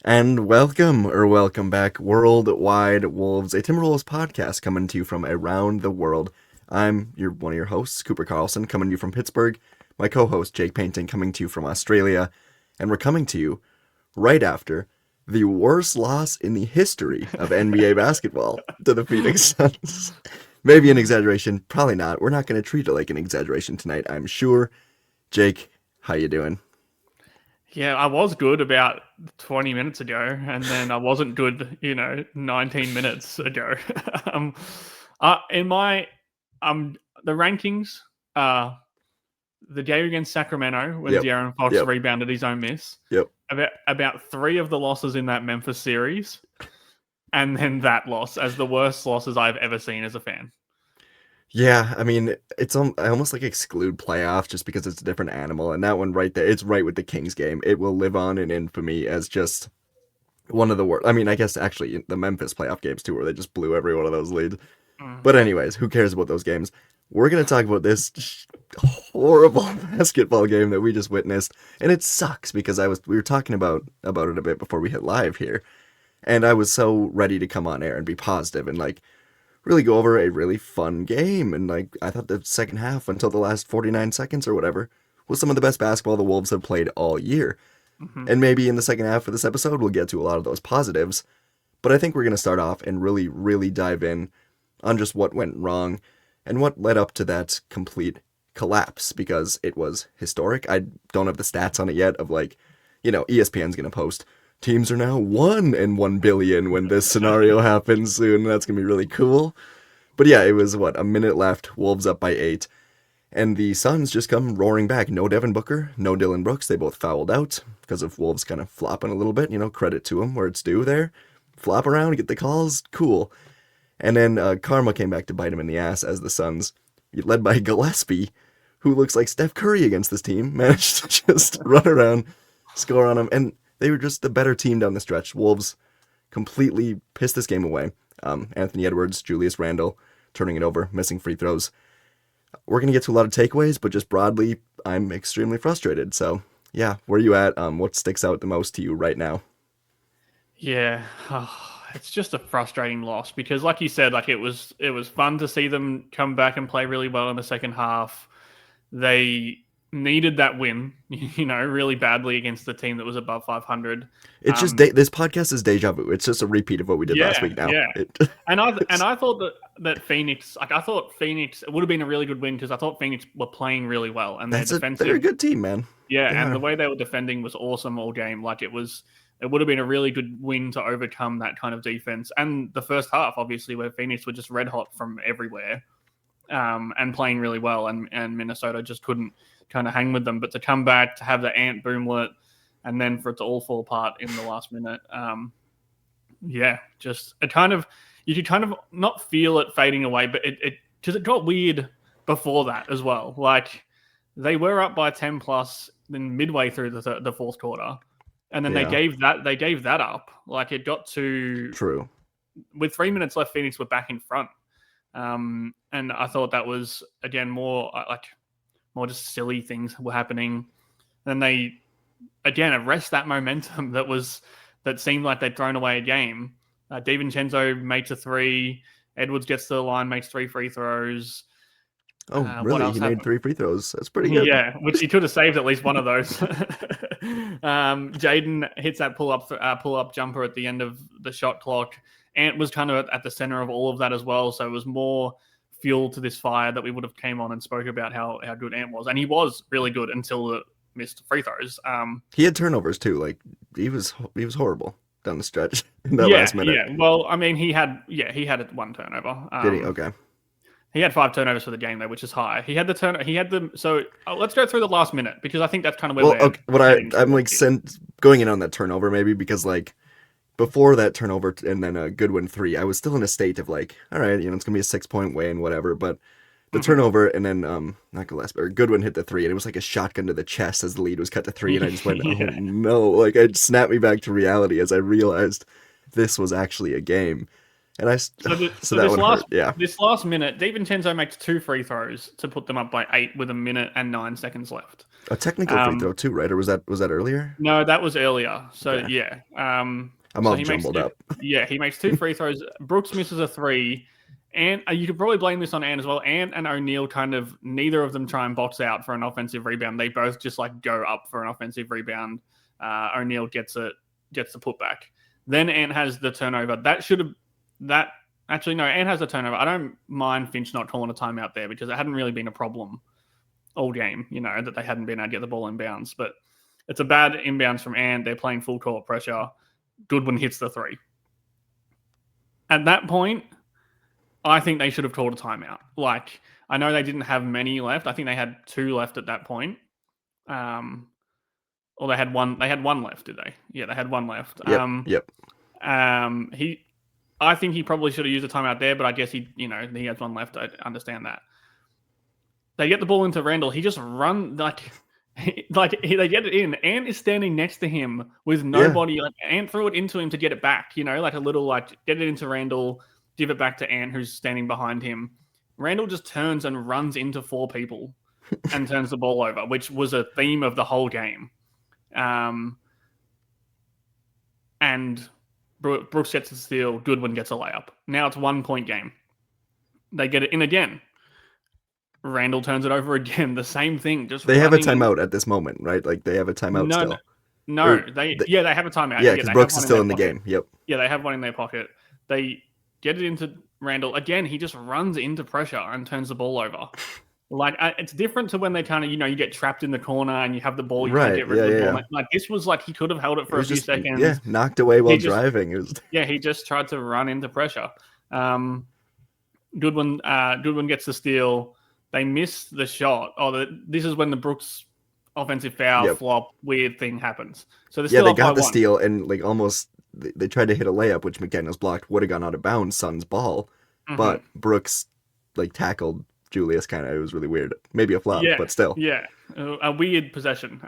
And welcome back, Worldwide Wolves, a Timberwolves podcast coming to you from around the world. I'm one of your hosts, Cooper Carlson, coming to you from Pittsburgh. My co-host, Jake Painting, coming to you from Australia. And we're coming to you right after the worst loss in the history of NBA basketball to the Phoenix Suns. Maybe an exaggeration, probably not. We're not going to treat it like an exaggeration tonight, I'm sure. Jake, how you doing? Yeah, I was good about 20 minutes ago, and then I wasn't good, 19 minutes ago. um, in my the rankings, uh, the game against Sacramento when Yep, De'Aaron Fox yep, rebounded his own miss, yep. about three of the losses in that Memphis series, and then that loss as the worst losses I've ever seen as a fan. Yeah, I mean, I almost like exclude playoffs just because it's a different animal, and that one right there, it's right with the Kings game. It will live on in infamy as just one of the worst. I mean, I guess actually the Memphis playoff games too, where they just blew every one of those leads. Mm. But anyways, who cares about those games? We're gonna talk about this horrible basketball game that we just witnessed, and it sucks because we were talking about it a bit before we hit live here, and I was so ready to come on air and be positive and like really go over a really fun game. And like I thought the second half until the last 49 seconds or whatever was some of the best basketball the Wolves have played all year. Mm-hmm. And maybe in the second half of this episode we'll get to a lot of those positives. But I think we're going to start off and really dive in on just what went wrong and what led up to that complete collapse because it was historic. I don't have the stats on it yet of like, ESPN's going to post teams are now 1 in 1 billion when this scenario happens soon. That's gonna be really cool. But yeah, it was a minute left. Wolves up by 8, and the Suns just come roaring back. No Devin Booker, no Dylan Brooks. They both fouled out because of Wolves kind of flopping a little bit. Credit to them where it's due there. Flop around, get the calls, cool. And then karma came back to bite him in the ass as the Suns, led by Gillespie, who looks like Steph Curry against this team, managed to just run around, score on him, and they were just the better team down the stretch. Wolves completely pissed this game away. Anthony Edwards, Julius Randle, turning it over, missing free throws. We're going to get to a lot of takeaways, but just broadly, I'm extremely frustrated. So, yeah, where are you at? What sticks out the most to you right now? Yeah, it's just a frustrating loss because, like you said, like it was fun to see them come back and play really well in the second half. They needed that win, really badly against the team that was above 500. It's just this podcast is deja vu. It's just a repeat of what we did last Yeah, week now. yeah. And I thought that Phoenix, like I thought Phoenix, it would have been a really good win because I thought Phoenix were playing really well and their they're a defensive, good team, man. yeah, They and the are. way they were defending was awesome all game. Like it would have been a really good win to overcome that kind of defense. And the first half, obviously, where Phoenix were just red hot from everywhere, and playing really well, and Minnesota just couldn't kind of hang with them. But to come back to have the Ant boomlet, and then for it to all fall apart in the last minute, yeah, just it kind of you could kind of not feel it fading away, but it because it got weird before that as well. Like they were up by 10 plus, then midway through the fourth quarter, and then Yeah, they gave that up. Like it got to true. with 3 minutes left, Phoenix were back in front, and I thought that was again more just silly things were happening. Then they again arrest that momentum that seemed like they'd thrown away a game. DiVincenzo makes a three. Edwards gets to the line, makes 3 free throws. Oh, What really? else He made happened? 3 free throws. That's pretty good. Yeah, which he could have saved at least one of those. Jaden hits that pull up jumper at the end of the shot clock. Ant was kind of at the center of all of that as well, so it was more fuel to this fire that we would have came on and spoke about how good Ant was, and he was really good until the missed free throws. He had turnovers too. Like he was horrible down the stretch in that Yeah, last minute. yeah. Well, I mean, he had one turnover. Did he? Okay. He had 5 turnovers for the game though, which is high. He had the turn. He had the. So let's go through the last minute because I think that's kind of where Well, we're okay, what getting I'm like towards here. going in on that turnover maybe because like before that turnover and then a Goodwin 3, I was still in a state of like, all right, it's gonna be a 6 point win, whatever. But the Mhm. turnover and then not Gillespie or Goodwin hit the 3 and it was like a shotgun to the chest as the lead was cut to 3 and I just went, oh Yeah. no, like it snapped me back to reality as I realized this was actually a game. And so So that one hurt. Yeah. this last minute, DiVincenzo makes 2 free throws to put them up by 8 with a minute and 9 seconds left. A technical free throw Um, too, right? Or was that earlier? no, that was earlier. So Okay, yeah. I'm So all he makes jumbled two. up. Yeah, he makes two free throws. Brooks misses a three, and you could probably blame this on Ant as well. Ant and O'Neal kind of neither of them try and box out for an offensive rebound. They both just like go up for an offensive rebound. O'Neal gets the putback. Then Ant has the turnover. That should have that actually no. Ant has the turnover. I don't mind Finch not calling a timeout there because it hadn't really been a problem all game. That they hadn't been able to get the ball inbounds, but it's a bad inbounds from Ant. They're playing full court pressure. Goodwin hits the three. At that point, I think they should have called a timeout. Like, I know they didn't have many left. I think they had two left at that point. Or they had one. They had one left, did they? Yeah, they had one left. Yep, yep. I think he probably should have used a timeout there, but I guess he has one left. I understand that. They get the ball into Randall. He just run they get it in. Ant is standing next to him with nobody. Yeah. Like Ant threw it into him to get it back. Like a little get it into Randall, give it back to Ant who's standing behind him. Randall just turns and runs into four people and turns the ball over, which was a theme of the whole game. And Brooks gets a steal. Goodwin gets a layup. Now it's 1 point game. They get it in again. Randall turns it over again. The same thing. Just They have a running timeout at this moment, right? Like they have a timeout still. No, they have a timeout. Yeah, because Brooks is still in the game. Yep. Yeah, they have one in their pocket. They get it into Randall again. He just runs into pressure and turns the ball over. Like it's different to when they kind of you get trapped in the corner and you have the ball. You can't get rid of the ball. Like this was like he could have held it for a few seconds. Yeah, knocked away while driving. He just tried to run into pressure. Goodwin gets the steal. They miss the shot. This is when the Brooks offensive foul flop weird thing happens. So they got the steal and like almost they tried to hit a layup, which McDaniels blocked. Would have gone out of bounds, Sun's ball, but Brooks like tackled Julius. Kind of, it was really weird. Maybe a flop, but still, a weird possession.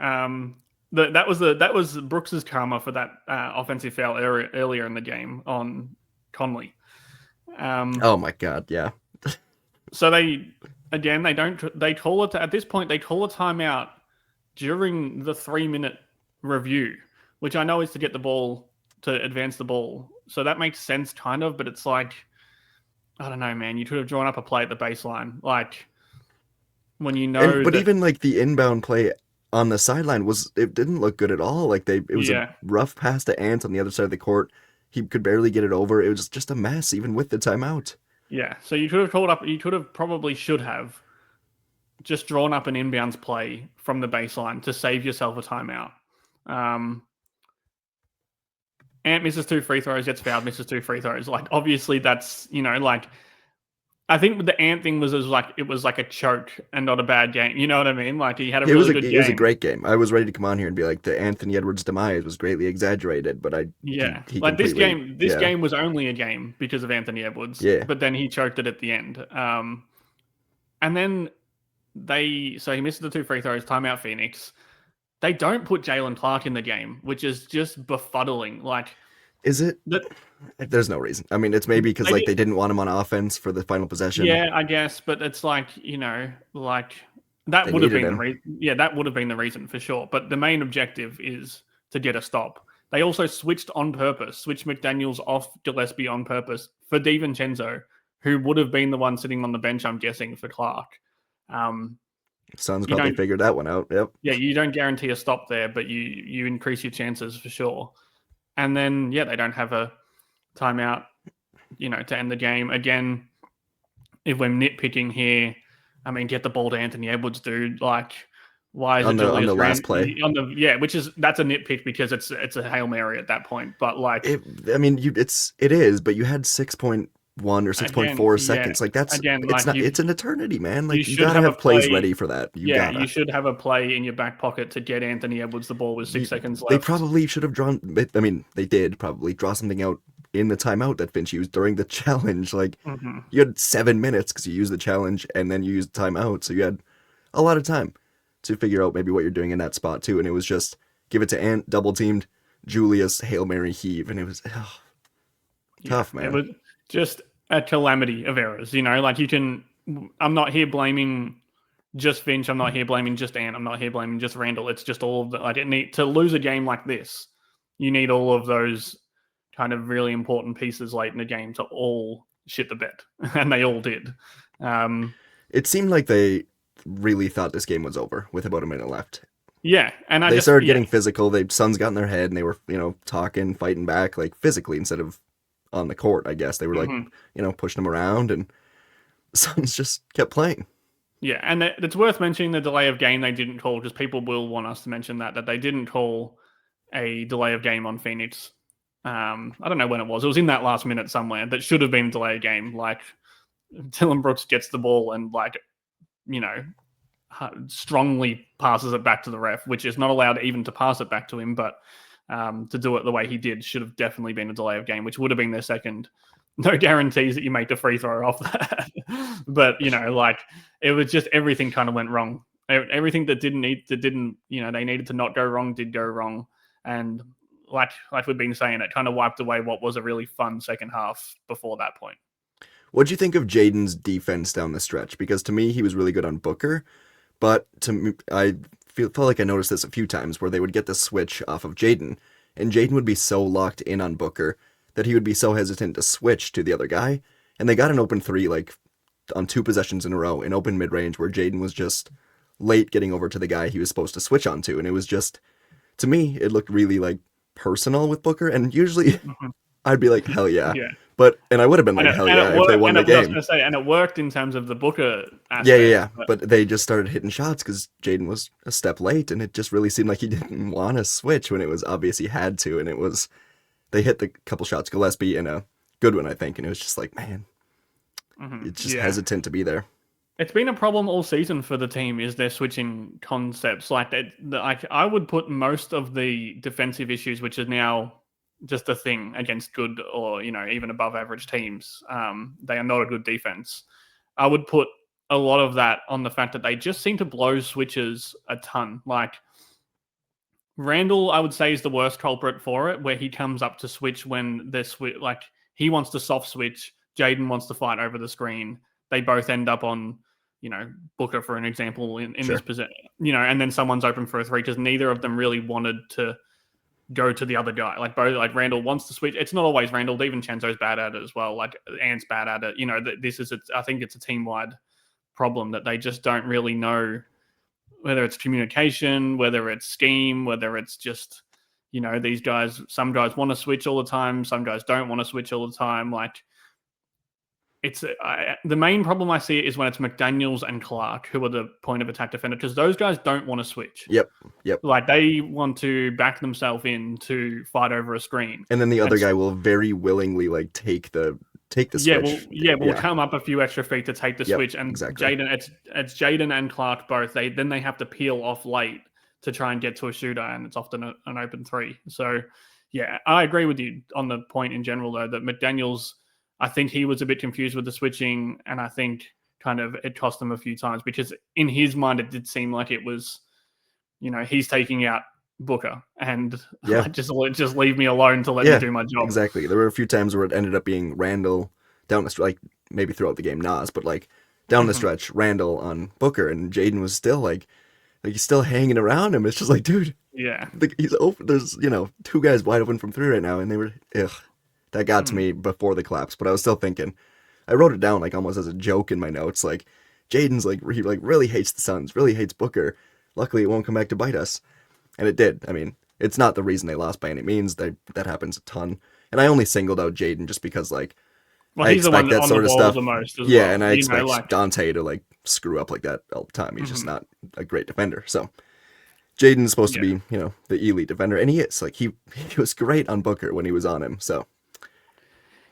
That was Brooks's karma for that offensive foul earlier in the game on Conley. Oh my god, yeah. So they call it at this point. They call a timeout during the 3-minute review, which I know is to get the ball to advance the ball. So that makes sense, kind of. But it's like, I don't know, man. You could have drawn up a play at the baseline, like when you know. But even like the inbound play on the sideline it didn't look good at all. Like it was a rough pass to Ant on the other side of the court. He could barely get it over. It was just a mess, even with the timeout. Yeah, so you could have called up. You could have should have just drawn up an inbounds play from the baseline to save yourself a timeout. Ant misses 2 free throws, gets fouled, misses 2 free throws. Like obviously that's I think the Ant thing was like a choke and not a bad game. You know what I mean? Like he had a really good game. It was a great game. I was ready to come on here and be like the Anthony Edwards demise was greatly exaggerated, but this game was only a game because of Anthony Edwards. Yeah. But then he choked it at the end. And then he misses the 2 free throws, timeout Phoenix. They don't put Jalen Clark in the game, which is just befuddling. Like, is it? There's no reason. I mean, it's maybe because they didn't want him on offense for the final possession. Yeah, I guess, but it's like that would have been the reason. Yeah, that would have been the reason for sure. But the main objective is to get a stop. They also switched McDaniels off Gillespie on purpose for DiVincenzo, who would have been the one sitting on the bench, I'm guessing, for Clark. Suns probably figured that one out. Yep. Yeah, you don't guarantee a stop there, but you increase your chances for sure. And then they don't have a timeout, to end the game. Again, if we're nitpicking here, I mean, get the ball to Anthony Edwards, dude. Like, why is on the last play? Which is that's a nitpick because it's a Hail Mary at that point. But like, it is, but you had 6.1 or 6.4 seconds. Like that's it's an eternity, man. Like you gotta have plays ready for that. You should have a play in your back pocket to get Anthony Edwards the ball with 6 seconds left. They probably should have drawn. I mean, they did probably draw something out in the timeout that Finch used during the challenge. Like you had 7 minutes because you used the challenge and then you used the timeout, so you had a lot of time to figure out maybe what you're doing in that spot too. And it was just give it to Ant, double teamed, Julius, Hail Mary heave, and it was tough, man. It was just a calamity of errors, like you can. I'm not here blaming just Finch. I'm not here blaming just Ant. I'm not here blaming just Randall. It's just all of the. I didn't need to lose a game like this. You need all of those kind of really important pieces late in the game to all shit the bed, and they all did. It seemed like they really thought this game was over with about a minute left. Yeah, and they started getting physical. The Suns got in their head, and they were, talking, fighting back, like physically instead of on the court. I guess they were like, pushing them around, and the Suns just kept playing. Yeah, and it's worth mentioning the delay of game they didn't call, because people will want us to mention that they didn't call a delay of game on Phoenix. I don't know when it was. It was in that last minute somewhere. That should have been a delay of game. Like, Dylan Brooks gets the ball and, like, strongly passes it back to the ref, which is not allowed even to pass it back to him, but to do it the way he did should have definitely been a delay of game, which would have been their second. No guarantees that you make the free throw off that. But, it was just everything kind of went wrong. Everything that didn't, they needed to not go wrong did go wrong. And like we've been saying, it kind of wiped away what was a really fun second half before that point. What'd you think of Jaden's defense down the stretch? Because to me, he was really good on Booker. But to me, I felt like I noticed this a few times where they would get the switch off of Jaden, and Jaden would be so locked in on Booker that he would be so hesitant to switch to the other guy. And they got an open three, like, on 2 possessions in a row, in open mid-range, where Jaden was just late getting over to the guy he was supposed to switch onto. And it was just, to me, it looked really, like, personal with Booker. And usually I'd be like, hell yeah. And I would have been like, hell yeah, if they won the game. I was going to say, and it worked in terms of the Booker aspect. Yeah. But they just started hitting shots because Jaden was a step late, and it just really seemed like he didn't want to switch when it was obvious he had to. And it was, they hit the couple shots, Gillespie and a good one, I think. And it was just like, man, it's just hesitant to be there. It's been a problem all season for the team, is their switching concepts. Like I would put most of the defensive issues, which is now just a thing against good or, even above average teams. They are not a good defense. I would put a lot of that on the fact that they just seem to blow switches a ton. Like, Randall, I would say, is the worst culprit for it, where he comes up to switch when they're like, he wants to soft switch. Jaden wants to fight over the screen. They both end up on, Booker, for an example, in this position, and then someone's open for a three, because neither of them really wanted to go to the other guy. Like, both, like, Randall wants to switch. It's not always Randall. Even Chenzo's bad at it as well. Like, Ant's bad at it. I think it's a team-wide problem that they just don't really know whether it's communication, whether it's scheme, whether it's just, these guys, some guys want to switch all the time. Some guys don't want to switch all the time. Like, the main problem I see is when it's McDaniels and Clark who are the point of attack defender, because those guys don't want to switch. Yep. Like, they want to back themselves in to fight over a screen, and then the other guy will very willingly, like, take the switch. We'll come up a few extra feet to take the switch, and exactly. It's Jaden and Clark both. They have to peel off late to try and get to a shooter, and it's often an open three. So, yeah, I agree with you on the point in general, though, that McDaniels, I think he was a bit confused with the switching, and I think kind of it cost him a few times, because in his mind it did seem like it was, he's taking out Booker, and just leave me alone to let me do my job. Exactly. There were a few times where it ended up being Randall down the stretch, like maybe throughout the game, Nas, but like down the stretch, Randall on Booker, and Jaden was still like he's still hanging around him. It's just like, dude, he's open. There's 2 guys wide open from 3 right now, and they were that got to me before the collapse, but I was still thinking. I wrote it down like almost as a joke in my notes. Like, Jaden's like, he like really hates the Suns, really hates Booker. Luckily, it won't come back to bite us, and it did. I mean, it's not the reason they lost by any means. That happens a ton, and I only singled out Jaden just because like I expect that sort of stuff. And I expect Dante to like screw up like that all the time. He's just not a great defender. So Jaden's supposed to be the elite defender, and he is. Like he was great on Booker when he was on him. So.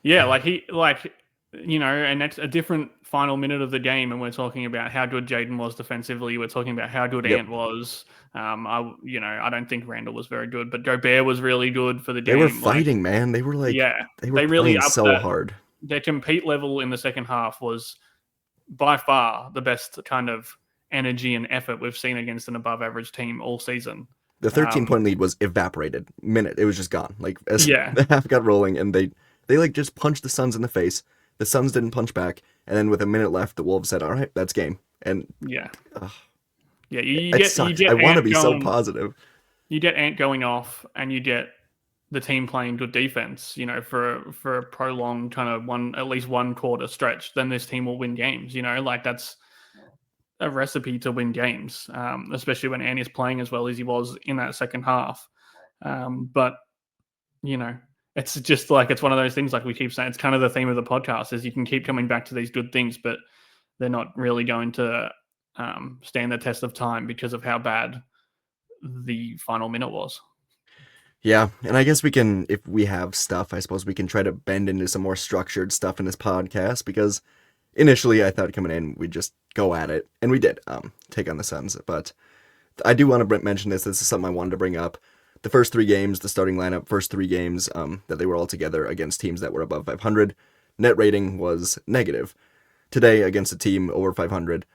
Yeah, and that's a different final minute of the game, and we're talking about how good Jaden was defensively. We're talking about how good Ant was. I don't think Randall was very good, but Gobert was really good for the game. They were fighting, man. They were like, they really upped so hard. Their compete level in the second half was by far the best kind of energy and effort we've seen against an above-average team all season. The 13-point lead was evaporated. It was just gone. Like as the half got rolling, and they like just punched the Suns in the face. The Suns didn't punch back, and then with a minute left, the Wolves said, "All right, that's game." And Yeah. uh, Yeah. it You sucks. I get want to Ant be so going. positive. You get Ant going off, and you get the team playing good defense, for a prolonged kind of at least one quarter stretch, then this team will win games. Like that's a recipe to win games, especially when Ant is playing as well as he was in that second half. But you know, it's just like it's one of those things. Like we keep saying, it's kind of the theme of the podcast is you can keep coming back to these good things, but they're not really going to stand the test of time because of how bad the final minute was. Yeah, and I guess we can, if we have stuff, I suppose we can try to bend into some more structured stuff in this podcast because initially I thought coming in we'd just go at it, and we did take on the Suns. But I do want to mention this. This is something I wanted to bring up. The first three games, the starting lineup, first three games that they were all together against teams that were above 500, net rating was negative. Today, against a team over 500,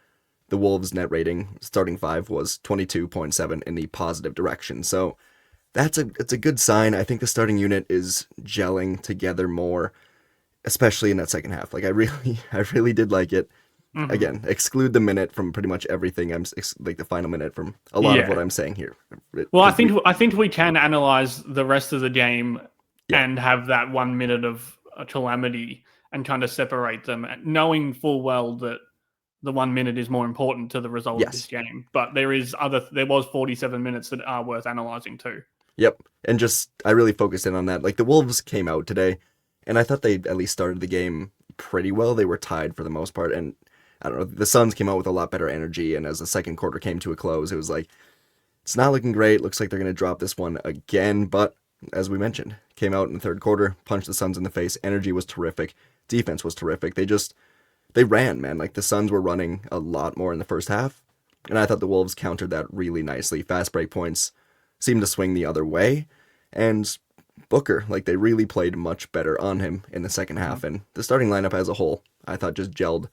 the Wolves' net rating, starting five, was 22.7 in the positive direction. So it's a good sign. I think the starting unit is gelling together more, especially in that second half. Like I really did like it. Mm-hmm. Again, exclude the minute from pretty much everything. I'm like the final minute from a lot of what Yeah. I'm saying here. Well, I think we can analyze the rest of the game Yeah. and have that 1 minute of a calamity and kind of separate them, knowing full well that the 1 minute is more important to the result of this Yes. game. But there was 47 minutes that are worth analyzing too. Yep. And just I really focused in on that. Like the Wolves came out today, and I thought they at least started the game pretty well. They were tied for the most part, and I don't know. The Suns came out with a lot better energy, and as the second quarter came to a close, it was like it's not looking great. Looks like they're going to drop this one again. But as we mentioned, came out in the third quarter, punched the Suns in the face. Energy was terrific. Defense was terrific. They ran, man. Like the Suns were running a lot more in the first half, and I thought the Wolves countered that really nicely. Fast break points seemed to swing the other way, and Booker, like they really played much better on him in the second half, and the starting lineup as a whole, I thought just gelled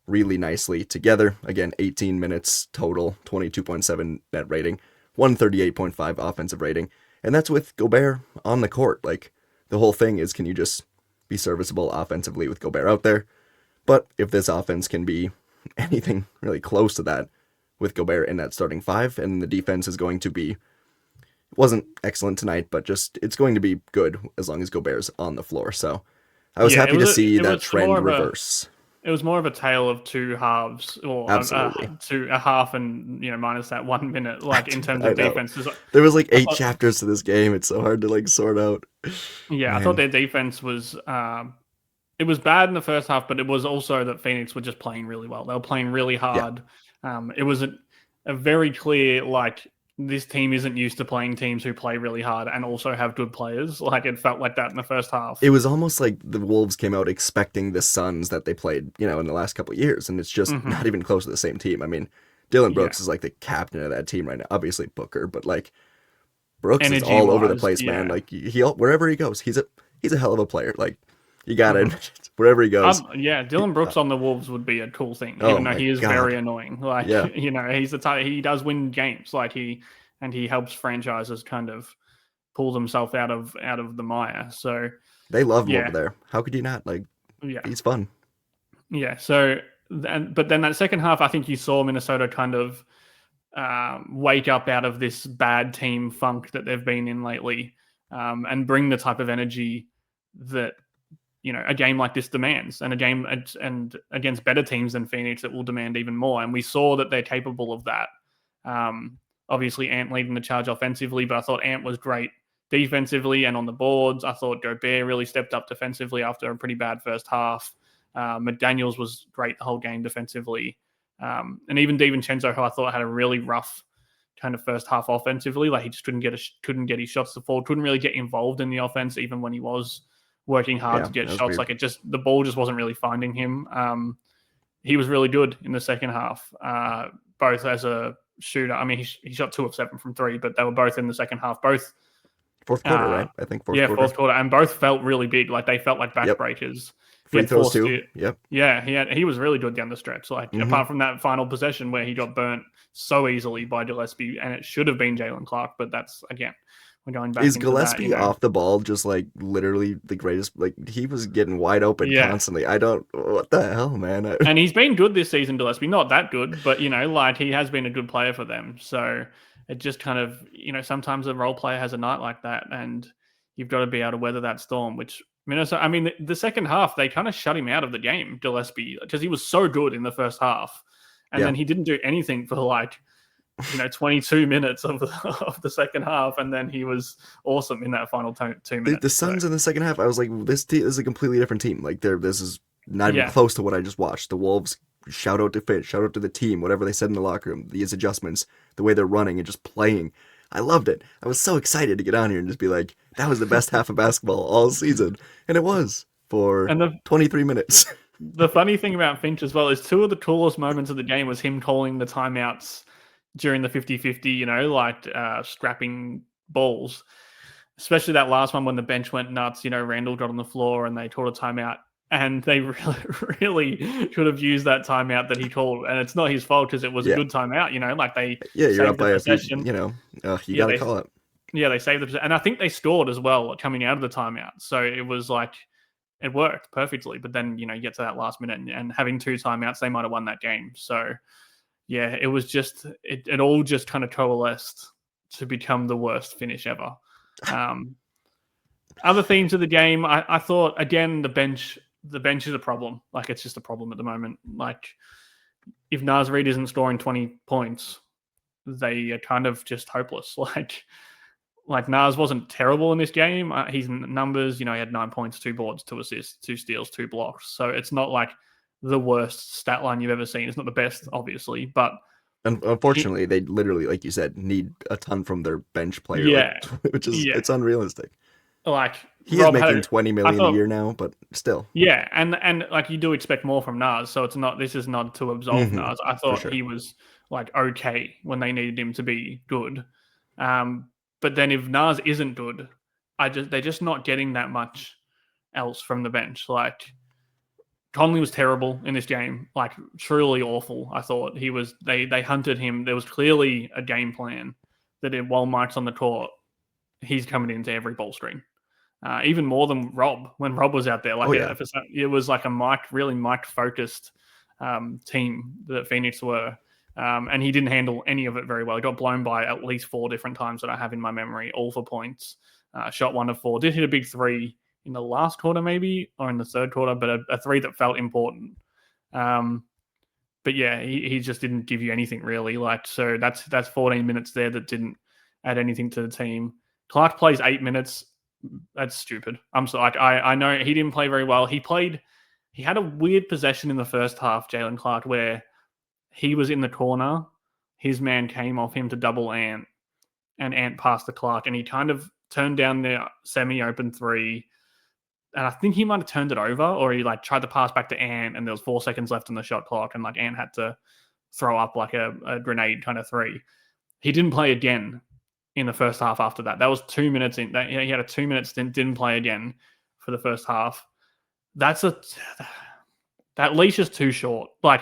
really nicely together. Again, 18 minutes total, 22.7 net rating, 138.5 offensive rating, and that's with Gobert on the court. Like the whole thing is, can you just be serviceable offensively with Gobert out there? But if this offense can be anything really close to that with Gobert in that starting five, and the defense is going to be, wasn't excellent tonight, but just it's going to be good as long as Gobert's on the floor. So I was happy to see that trend reverse. It was more of a tale of two halves, or Absolutely. a half, and minus that 1 minute, like in terms I of know. defense. There was like 8 chapters to this game. It's so hard to like sort out. Yeah, Man. I thought their defense was it was bad in the first half, but it was also that Phoenix were just playing really well. They were playing really hard. It was a very clear, like, this team isn't used to playing teams who play really hard and also have good players. Like, it felt like that in the first half. It was almost like the Wolves came out expecting the Suns that they played, in the last couple of years, and it's just not even close to the same team. I mean, Dylan Brooks is like the captain of that team right now. Obviously Booker, but like Brooks is all over the place, man. Like he wherever he goes, he's a hell of a player. Like you got it. Wherever he goes. Dylan Brooks on the Wolves would be a cool thing, even though he is very annoying. Like, he's the type, he does win games. Like he helps franchises kind of pull themselves out of the mire. So they love him over there. How could you not? Like, he's fun. Yeah. So, but then that second half, I think you saw Minnesota kind of wake up out of this bad team funk that they've been in lately, and bring the type of energy that a game like this demands, and a game and against better teams than Phoenix, it will demand even more. And we saw that they're capable of that. Obviously, Ant leading the charge offensively, but I thought Ant was great defensively and on the boards. I thought Gobert really stepped up defensively after a pretty bad first half. McDaniels was great the whole game defensively. And even DiVincenzo, who I thought had a really rough kind of first half offensively. Like he just couldn't get his shots to fall, couldn't really get involved in the offense, even when he was working hard to get shots. Weird. Like the ball just wasn't really finding him. He was really good in the second half, both as a shooter. I mean, he shot 2 of 7 from 3, but they were both in the second half. Both fourth quarter, right? I think fourth quarter. Yeah, fourth quarter, and both felt really big. Like they felt like backbreakers. Free throws too. Yep. Yeah, he was really good down the stretch. Like apart from that final possession where he got burnt so easily by Gillespie, and it should have been Jalen Clark, but that's again we're going back Is into that, Gillespie off the ball just like literally the greatest? Like he was getting wide open Yeah. constantly. I don't. What the hell, man? And he's been good this season, Gillespie. Not that good, but like he has been a good player for them. So it just kind of, sometimes a role player has a night like that, and you've got to be able to weather that storm. Which Minnesota, I mean, the second half they kind of shut him out of the game, Gillespie, because he was so good in the first half, and Yeah. then he didn't do anything for like 22 minutes of the second half, and then he was awesome in that final 2 minutes. The Suns in the second half, I was like, this team is a completely different team. Like this is not even Yeah. close to what I just watched. The Wolves, shout out to Fitch, shout out to the team, whatever they said in the locker room, these adjustments, the way they're running and just playing. I loved it. I was so excited to get on here and just be like, that was the best half of basketball all season. And it was for And 23 minutes. the funny thing about Finch as well is two of the coolest moments of the game was him calling the timeouts during the 50-50, like scrapping balls. Especially that last one when the bench went nuts, Randall got on the floor and they called a timeout. And they really, really could have used that timeout that he called. And it's not his fault because it was a Yeah. good timeout, like they Yeah, you're up saved the by a few, possession. you Yeah, got to call it. Yeah, they saved the possession. And I think they scored as well coming out of the timeout. So it was like, it worked perfectly. But then, you get to that last minute and having two timeouts, they might have won that game. So yeah, it was just, it all just kind of coalesced to become the worst finish ever. Other themes of the game, I thought, again, the bench is a problem. Like, it's just a problem at the moment. Like, if Naz Reid isn't scoring 20 points, they are kind of just hopeless. Like Naz wasn't terrible in this game. His numbers, he had 9 points, 2 boards, 2 assists, 2 steals, 2 blocks. So it's not like the worst stat line you've ever seen. It's not the best, obviously, but unfortunately, they literally, like you said, need a ton from their bench player. Yeah, which is it's unrealistic. Like he is making $20 million a year now, but still. Yeah, and like you do expect more from Naz, so it's not. This is not to absolve Naz. I thought he was like okay when they needed him to be good, but then if Naz isn't good, they're just not getting that much else from the bench. Like Conley was terrible in this game, like truly awful. I thought he was. They hunted him. There was clearly a game plan that while Mike's on the court, he's coming into every ball screen. Even more than Rob when Rob was out there. Like it was like a really Mike focused team that Phoenix were, and he didn't handle any of it very well. He got blown by at least 4 different times that I have in my memory, all for points. Shot 1 of 4. Did hit a big 3 in the last quarter maybe or in the third quarter, but a 3 that felt important. But yeah, he just didn't give you anything really. Like so that's 14 minutes there that didn't add anything to the team. Clark plays 8 minutes. That's stupid. I'm so like I know he didn't play very well. He had a weird possession in the first half, Jalen Clark, where he was in the corner. His man came off him to double Ant, and Ant passed to Clark, and he kind of turned down the semi-open 3. And I think he might have turned it over, or he like tried to pass back to Ant, and there was 4 seconds left on the shot clock, and like Ant had to throw up like a grenade kind of 3. He didn't play again in the first half after that. That was 2 minutes in. He had a 2 minute stint, didn't play again for the first half. That leash is too short. Like,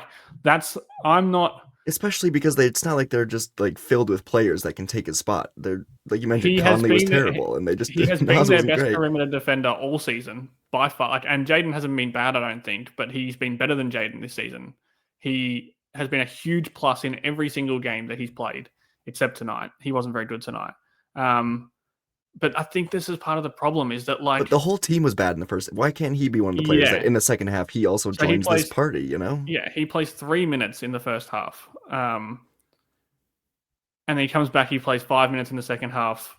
I'm not... Especially because it's not like they're just like filled with players that can take his spot. They're, like you mentioned, Conley was terrible, and he has been their best perimeter defender all season by far. Like, and Jaden hasn't been bad, I don't think, but he's been better than Jaden this season. He has been a huge plus in every single game that he's played, except tonight. He wasn't very good tonight. But I think this is part of the problem is that like... But the whole team was bad in the first... Why can't he be one of the players that in the second half he also joins this party, Yeah, he plays 3 minutes in the first half. And then he comes back, he plays 5 minutes in the second half.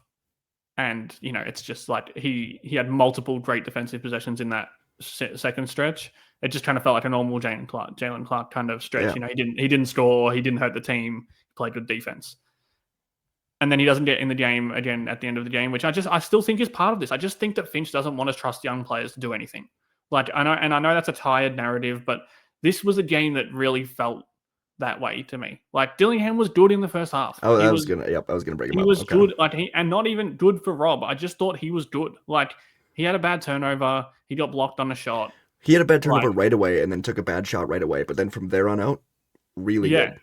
And, it's just like he had multiple great defensive possessions in that second stretch. It just kind of felt like a normal Jalen Clark kind of stretch. Yeah. He didn't score, he didn't hurt the team, he played good defense. And then he doesn't get in the game again at the end of the game, which I still think is part of this. I just think that Finch doesn't want to trust young players to do anything. Like I know that's a tired narrative, but this was a game that really felt that way to me. Like Dillingham was good in the first half. Oh, I was gonna bring him up. He was good, and not even good for Rob. I just thought he was good. Like he had a bad turnover, he got blocked on a shot. He had a bad turnover right away, and then took a bad shot right away. But then from there on out, really good.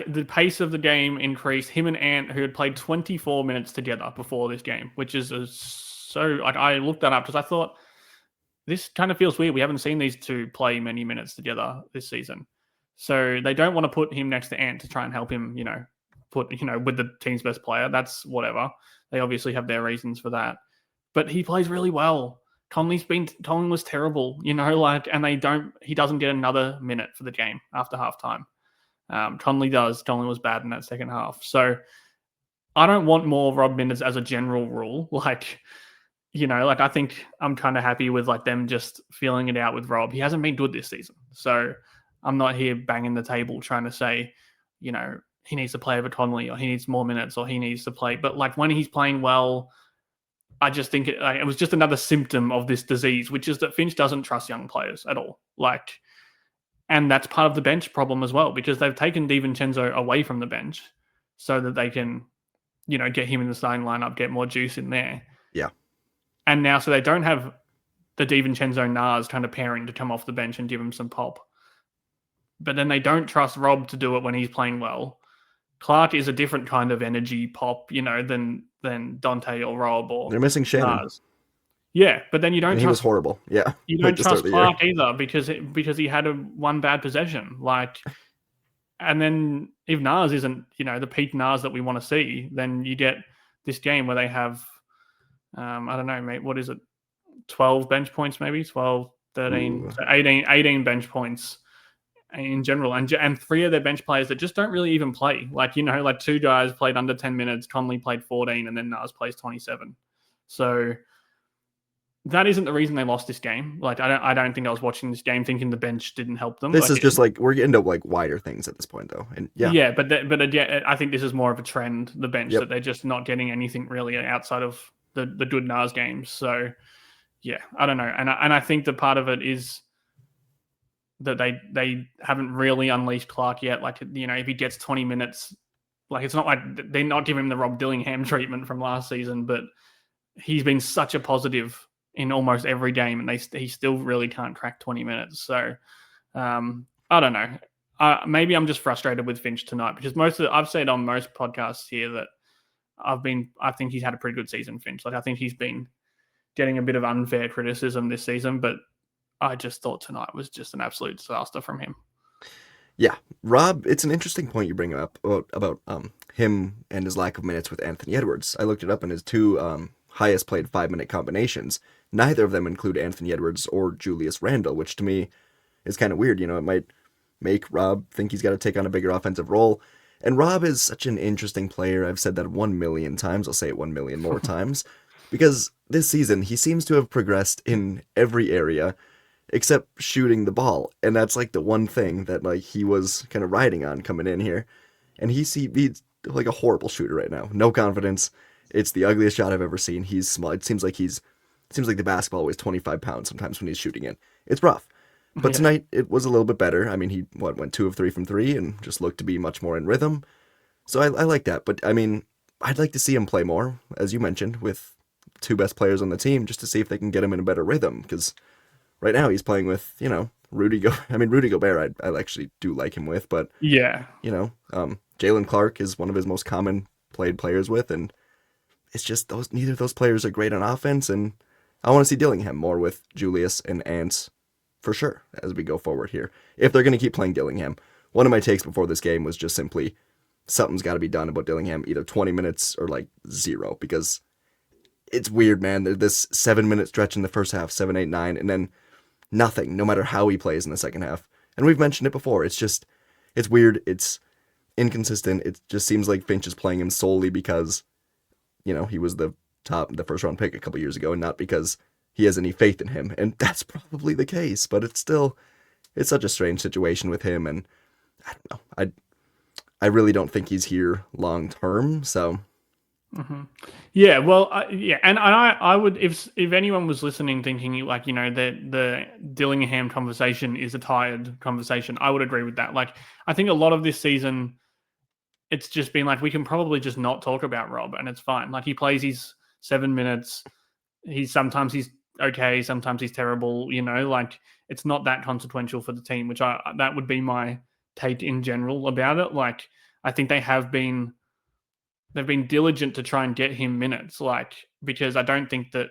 the pace of the game increased. Him and Ant, who had played 24 minutes together before this game, which is I looked that up because I thought this kind of feels weird. We haven't seen these two play many minutes together this season. So they don't want to put him next to Ant to try and help him, with the team's best player. That's whatever. They obviously have their reasons for that. But he plays really well. Conley was terrible, and he doesn't get another minute for the game after halftime. Conley does. Conley was bad in that second half. So I don't want more Rob minutes as a general rule. I think I'm kind of happy with them just feeling it out with Rob. He hasn't been good this season. So I'm not here banging the table trying to say, he needs to play over Conley or he needs more minutes or he needs to play. But when he's playing well, I just think it was just another symptom of this disease, which is that Finch doesn't trust young players at all. And that's part of the bench problem as well, because they've taken DiVincenzo away from the bench so that they can, get him in the starting lineup, get more juice in there. Yeah. And now, so they don't have the DiVincenzo Nas kind of pairing to come off the bench and give him some pop. But then they don't trust Rob to do it when he's playing well. Clark is a different kind of energy pop, than Dante or Rob or they're missing Shannon. Nas. Yeah, but then you don't. And he was horrible. Yeah, you don't trust Clark either because he had one bad possession. And then if Nas isn't the peak Nas that we want to see, then you get this game where they have I don't know, mate. What is it? 12 bench points, maybe 12, 13, 18 bench points in general, and 3 of their bench players that just don't really even play. 2 guys played under 10 minutes. Conley played 14, and then Nas plays 27. So that isn't the reason they lost this game. I don't think I was watching this game thinking the bench didn't help them. This is just we're getting to wider things at this point, though. And yeah, but I think this is more of a trend. The bench that they're just not getting anything really outside of the good Nas games. So yeah, I don't know, and I think the part of it is that they haven't really unleashed Clark yet. If he gets 20 minutes, it's not like they're not giving him the Rob Dillingham treatment from last season, but he's been such a positive in almost every game, and he still really can't crack 20 minutes. So I don't know. Maybe I'm just frustrated with Finch tonight because I've said on most podcasts here that I think he's had a pretty good season, Finch. I think he's been getting a bit of unfair criticism this season, but I just thought tonight was just an absolute disaster from him. Yeah, Rob, it's an interesting point you bring up about him and his lack of minutes with Anthony Edwards. I looked it up in his 2 highest played 5-minute combinations. Neither of them include Anthony Edwards or Julius Randle, which to me is kind of weird. It might make Rob think he's got to take on a bigger offensive role. And Rob is such an interesting player. I've said that 1 million times. I'll say it 1 million more times. Because this season, he seems to have progressed in every area except shooting the ball. And that's the one thing that he was kind of riding on coming in here. And he's a horrible shooter right now. No confidence. It's the ugliest shot I've ever seen. He's small. It seems like the basketball weighs 25 pounds sometimes when he's shooting it. It's rough. But tonight, it was a little bit better. I mean, he went 2 of 3 from 3 and just looked to be much more in rhythm. So I like that. But, I mean, I'd like to see him play more, as you mentioned, with 2 best players on the team, just to see if they can get him in a better rhythm. Because right now he's playing with, Rudy Gobert, I actually do like him with. But, yeah, Jalen Clark is one of his most common played players with. And it's just neither of those players are great on offense. And I want to see Dillingham more with Julius and Ant for sure as we go forward here. If they're going to keep playing Dillingham. One of my takes before this game was just simply something's got to be done about Dillingham, either 20 minutes or 0, because it's weird, man. There's this 7-minute stretch in the first half, 7, 8, 9, and then nothing, no matter how he plays in the second half. And we've mentioned it before. It's weird. It's inconsistent. It just seems like Finch is playing him solely because, he was the first round pick a couple years ago, and not because he has any faith in him. And that's probably the case, but it's such a strange situation with him. And I don't know. I really don't think he's here long term. So, yeah, well, and I would, if anyone was listening, thinking that the Dillingham conversation is a tired conversation, I would agree with that. I think a lot of this season, it's just been we can probably just not talk about Rob, and it's fine. He plays his 7 minutes. Sometimes he's okay, sometimes he's terrible. It's not that consequential for the team, which that would be my Tate in general about it. Like, I think they've been diligent to try and get him minutes. Like, because I don't think that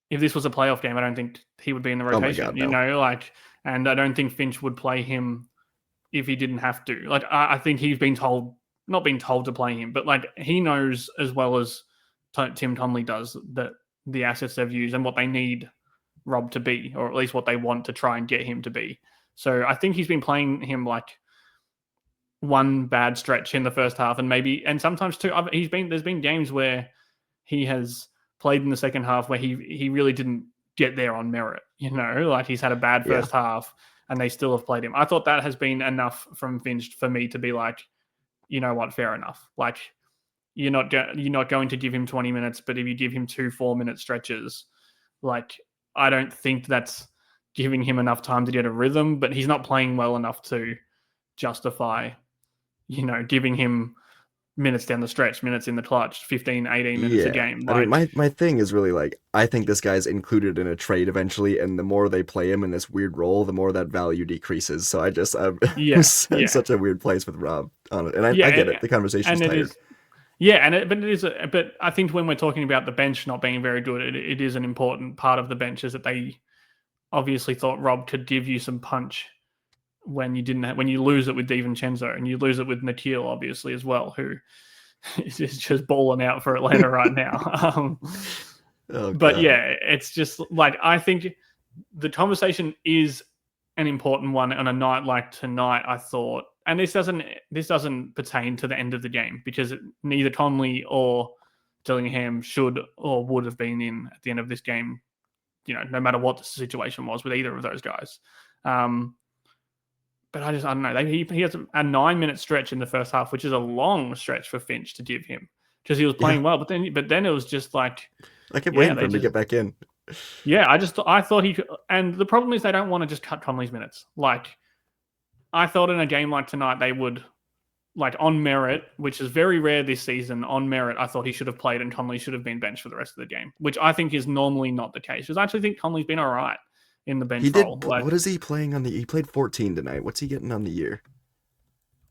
if this was a playoff game, I don't think he would be in the Oh my rotation. God, no. Like, and I don't think Finch would play him if he didn't have to. Like, I think he's been told, not been told to play him, but like he knows as well as Tim Tonley does that the assets they've used and what they need Rob to be, or at least what they want to try and get him to be. So I think he's been playing him like one bad stretch in the first half, and sometimes two. There's been games where he has played in the second half where he really didn't get there on merit. Like he's had a bad first half and they still have played him. I thought that has been enough from Finch for me to be like, you know what, fair enough. Like you're not going to give him 20 minutes, but if you give him 2 4-minute stretches, like I don't think that's giving him enough time to get a rhythm, but he's not playing well enough to justify, giving him minutes down the stretch, minutes in the clutch, 15, 18 minutes a game. I mean, my thing is really like, I think this guy's included in a trade eventually, and the more they play him in this weird role, the more that value decreases. So I'm in such a weird place with Rob on it. And I get it. The conversation's tired. But I think when we're talking about the bench not being very good, it is an important part of the bench is that they obviously thought Rob could give you some punch when you lose it with DiVincenzo and you lose it with Nikhil, obviously, as well, who is just balling out for Atlanta right now. But yeah, it's just like, I think the conversation is an important one on a night like tonight, I thought. And this doesn't pertain to the end of the game because neither Conley or Dillingham should or would have been in at the end of this game, no matter what the situation was with either of those guys. But I don't know. He has a 9-minute stretch in the first half, which is a long stretch for Finch to give him because he was playing well. But then it was just like I kept waiting for him to get back in. Yeah, I thought he could. And the problem is they don't want to just cut Conley's minutes. Like I thought in a game like tonight they would, like on merit, which is very rare this season. On merit, I thought he should have played and Conley should have been benched for the rest of the game, which I think is normally not the case. Because I actually think Conley's been all right in the bench role. What is he playing on he played 14 tonight. What's he getting on the year?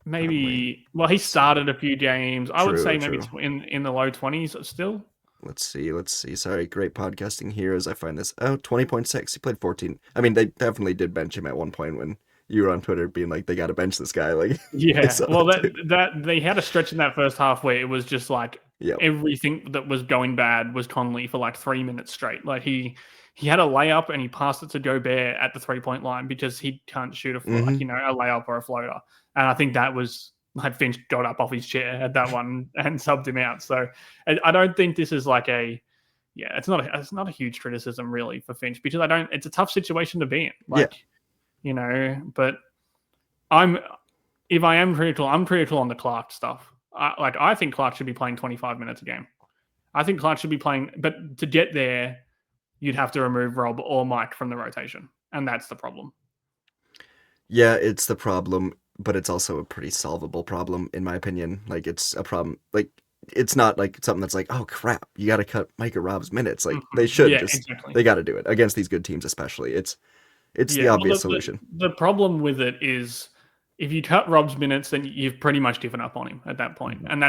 Maybe, well, he started a few games. I would say maybe in the low 20s still. Let's see. Sorry, great podcasting here as I find this. 20.6. He played 14. I mean, they definitely did bench him at one point when you were on Twitter being like, they got to bench this guy. Like, yeah. Well, that they had a stretch in that first half where it was just like everything that was going bad was Conley for like 3 minutes straight. Like he had a layup and he passed it to Gobert at the 3-point line because he can't shoot a layup or a floater. And I think that was like Finch got up off his chair at that one and subbed him out. So I don't think this is like it's not a huge criticism really for Finch because it's a tough situation to be in. But if I am critical, I'm critical on the Clark stuff. I think Clark should be playing 25 minutes a game. I think Clark should be playing, but to get there, you'd have to remove Rob or Mike from the rotation. And that's the problem. Yeah, it's the problem, but it's also a pretty solvable problem, in my opinion. Like, it's a problem. Like, it's not like something that's like, oh, crap, you got to cut Micah Rob's minutes. Like, they should they got to do it against these good teams, especially. It's the obvious solution. The problem with it is if you cut Rob's minutes, then you've pretty much given up on him at that point. And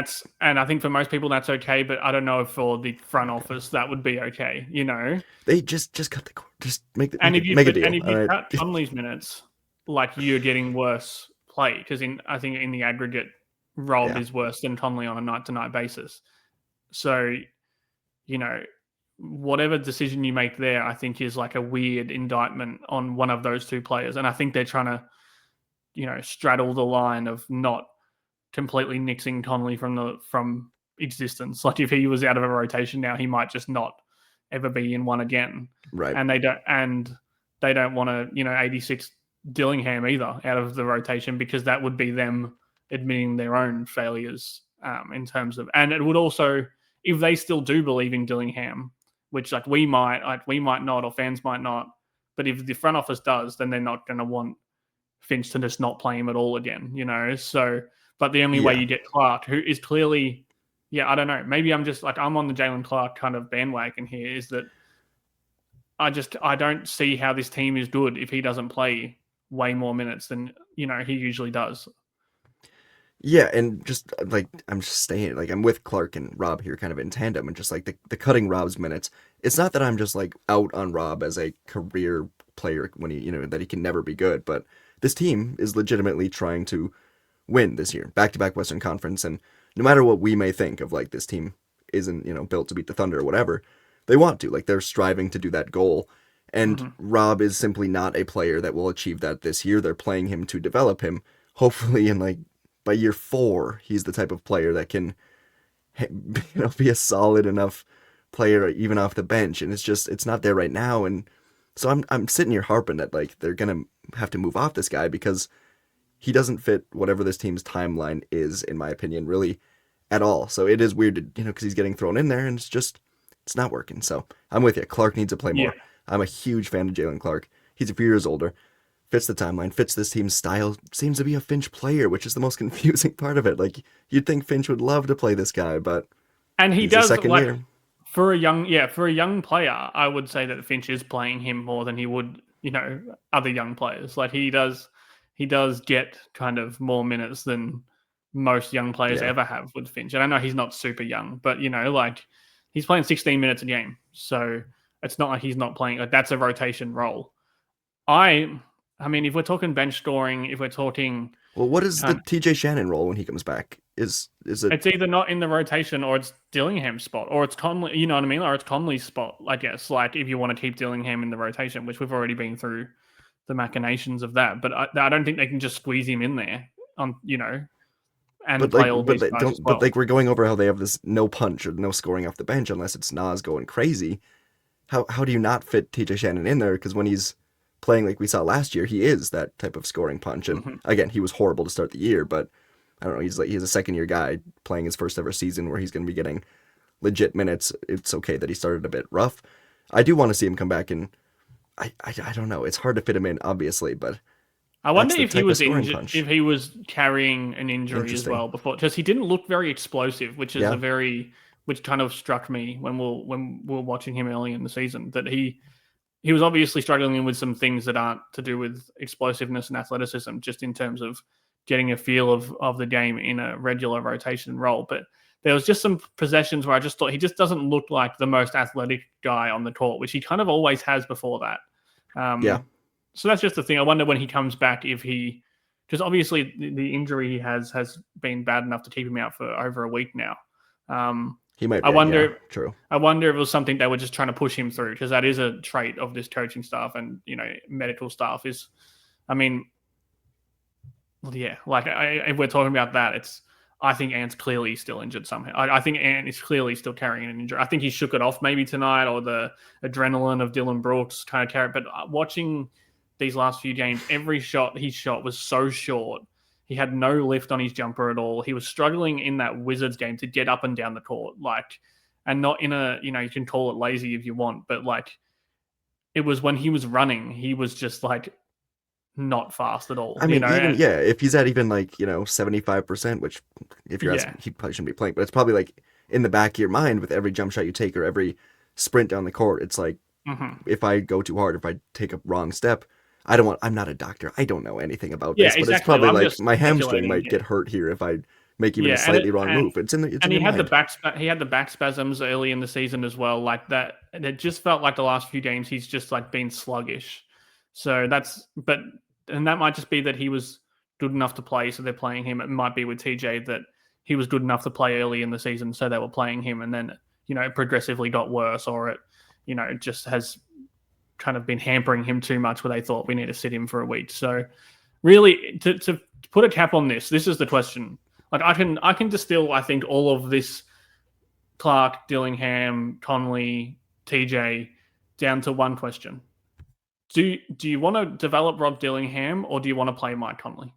I think for most people that's okay, but I don't know if for the front office that would be okay. They just cut the just make the and make, if you make a deal. And if you cut Conley's minutes, like you're getting worse play because I think in the aggregate, Rob is worse than Conley on a night-to-night basis. So, whatever decision you make there, I think is like a weird indictment on one of those two players. And I think they're trying to, straddle the line of not completely nixing Conley from existence. Like if he was out of a rotation now, he might just not ever be in one again. Right. And they don't want to, 86 Dillingham either out of the rotation because that would be them admitting their own failures in terms of, and it would also, if they still do believe in Dillingham, which we might not, or fans might not, but if the front office does, then they're not going to want Finch to just not play him at all again, So, but the only way you get Clark, who is clearly, I don't know, maybe I'm just I'm on the Jalen Clark kind of bandwagon here, is that I don't see how this team is good if he doesn't play way more minutes than he usually does. Yeah, and just like I'm just staying like I'm with Clark and Rob here kind of in tandem and just like the cutting Rob's minutes. It's not that I'm just like out on Rob as a career player when he, that he can never be good, but this team is legitimately trying to win this year. Back-to-back Western Conference, and no matter what we may think of like this team isn't, built to beat the Thunder or whatever, they want to. Like they're striving to do that goal. And Mm-hmm. Rob is simply not a player that will achieve that this year. They're playing him to develop him. Hopefully in like by year 4, he's the type of player that can be a solid enough player even off the bench, and it's not there right now. And so I'm sitting here harping that like they're gonna have to move off this guy because he doesn't fit whatever this team's timeline is, in my opinion, really at all. So it is weird to, because he's getting thrown in there and it's not working. So I'm with you. Clark needs to play Yeah. more. I'm a huge fan of Jalen Clark. He's a few years older, fits the timeline, fits this team's style, seems to be a Finch player, which is the most confusing part of it. Like, you'd think Finch would love to play this guy, but And he he's a does, second like, year. for a young player, I would say that Finch is playing him more than he would, other young players. Like he does get kind of more minutes than most young players Yeah. ever have with Finch. And I know he's not super young, but like he's playing 16 minutes a game. So it's not like he's not playing, like that's a rotation role. I I mean, if we're talking bench scoring, if we're talking Well, what is the kind TJ Shannon role when he comes back? Is it it's either not in the rotation or it's Dillingham's spot or it's Conley, you know what I mean? Or it's Conley's spot, I guess, like if you want to keep Dillingham in the rotation, which we've already been through the machinations of that. But I don't think they can just squeeze him in there on, and play all but these they guys as don't but well. like we're going over how they have this no punch or no scoring off the bench unless it's Nas going crazy. How do you not fit TJ Shannon in there? Because when he's playing like we saw last year, he is that type of scoring punch. And Mm-hmm. again, he was horrible to start the year, but I don't know. He's a second year guy playing his first ever season where he's going to be getting legit minutes. It's okay that he started a bit rough. I do want to see him come back, and I don't know. It's hard to fit him in, obviously, but I wonder that's the if he type of was scoring injured, punch. if he was carrying an injury as Interesting. well before, because he didn't look very explosive, Yeah. which kind of struck me when we were watching him early in the season that he was obviously struggling with some things that aren't to do with explosiveness and athleticism, just in terms of getting a feel of the game in a regular rotation role. But there was just some possessions where I just thought he just doesn't look like the most athletic guy on the court, which he kind of always has before that. Yeah. So that's just the thing. I wonder when he comes back if he, because obviously the injury he has been bad enough to keep him out for over a week now. Um, He might I be. Yeah. wonder True. I wonder if it was something they were just trying to push him through, because that is a trait of this coaching staff and medical staff is, I mean, yeah, like if we're talking about that, I think Ant's clearly still injured somehow. I think Ant is clearly still carrying an injury. I think he shook it off maybe tonight, or the adrenaline of Dylan Brooks kind of carried. But watching these last few games, every shot he shot was so short. He had no lift on his jumper at all. He was struggling in that Wizards game to get up and down the court, and not in a, you can call it lazy if you want, but like it was when he was running, he was just like not fast at all, I you mean, know? even yeah, if he's at even like 75%, which if you're Yeah. asking, he probably shouldn't be playing, but it's probably like in the back of your mind with every jump shot you take or every sprint down the court. It's like Mm-hmm. if I go too hard, if I take a wrong step, I don't want. I'm not a doctor. I don't know anything about Yeah, this, but it's exactly. probably I'm like just my hamstring speculating. might Yeah. get hurt here if I make even a Yeah, and slightly wrong move. It's in he your had the mind. back spasms early in the season as well, like that. And it just felt like the last few games he's just like been sluggish. So and that might just be that he was good enough to play, so they're playing him. It might be with TJ that he was good enough to play early in the season, so they were playing him, and then progressively got worse, or it just has kind of been hampering him too much, where they thought we need to sit him for a week. So really, to put a cap on this is the question. Like I can distill, I think, all of this Clark, Dillingham, Conley, TJ down to one question. Do you want to develop Rob Dillingham, or do you want to play Mike Conley?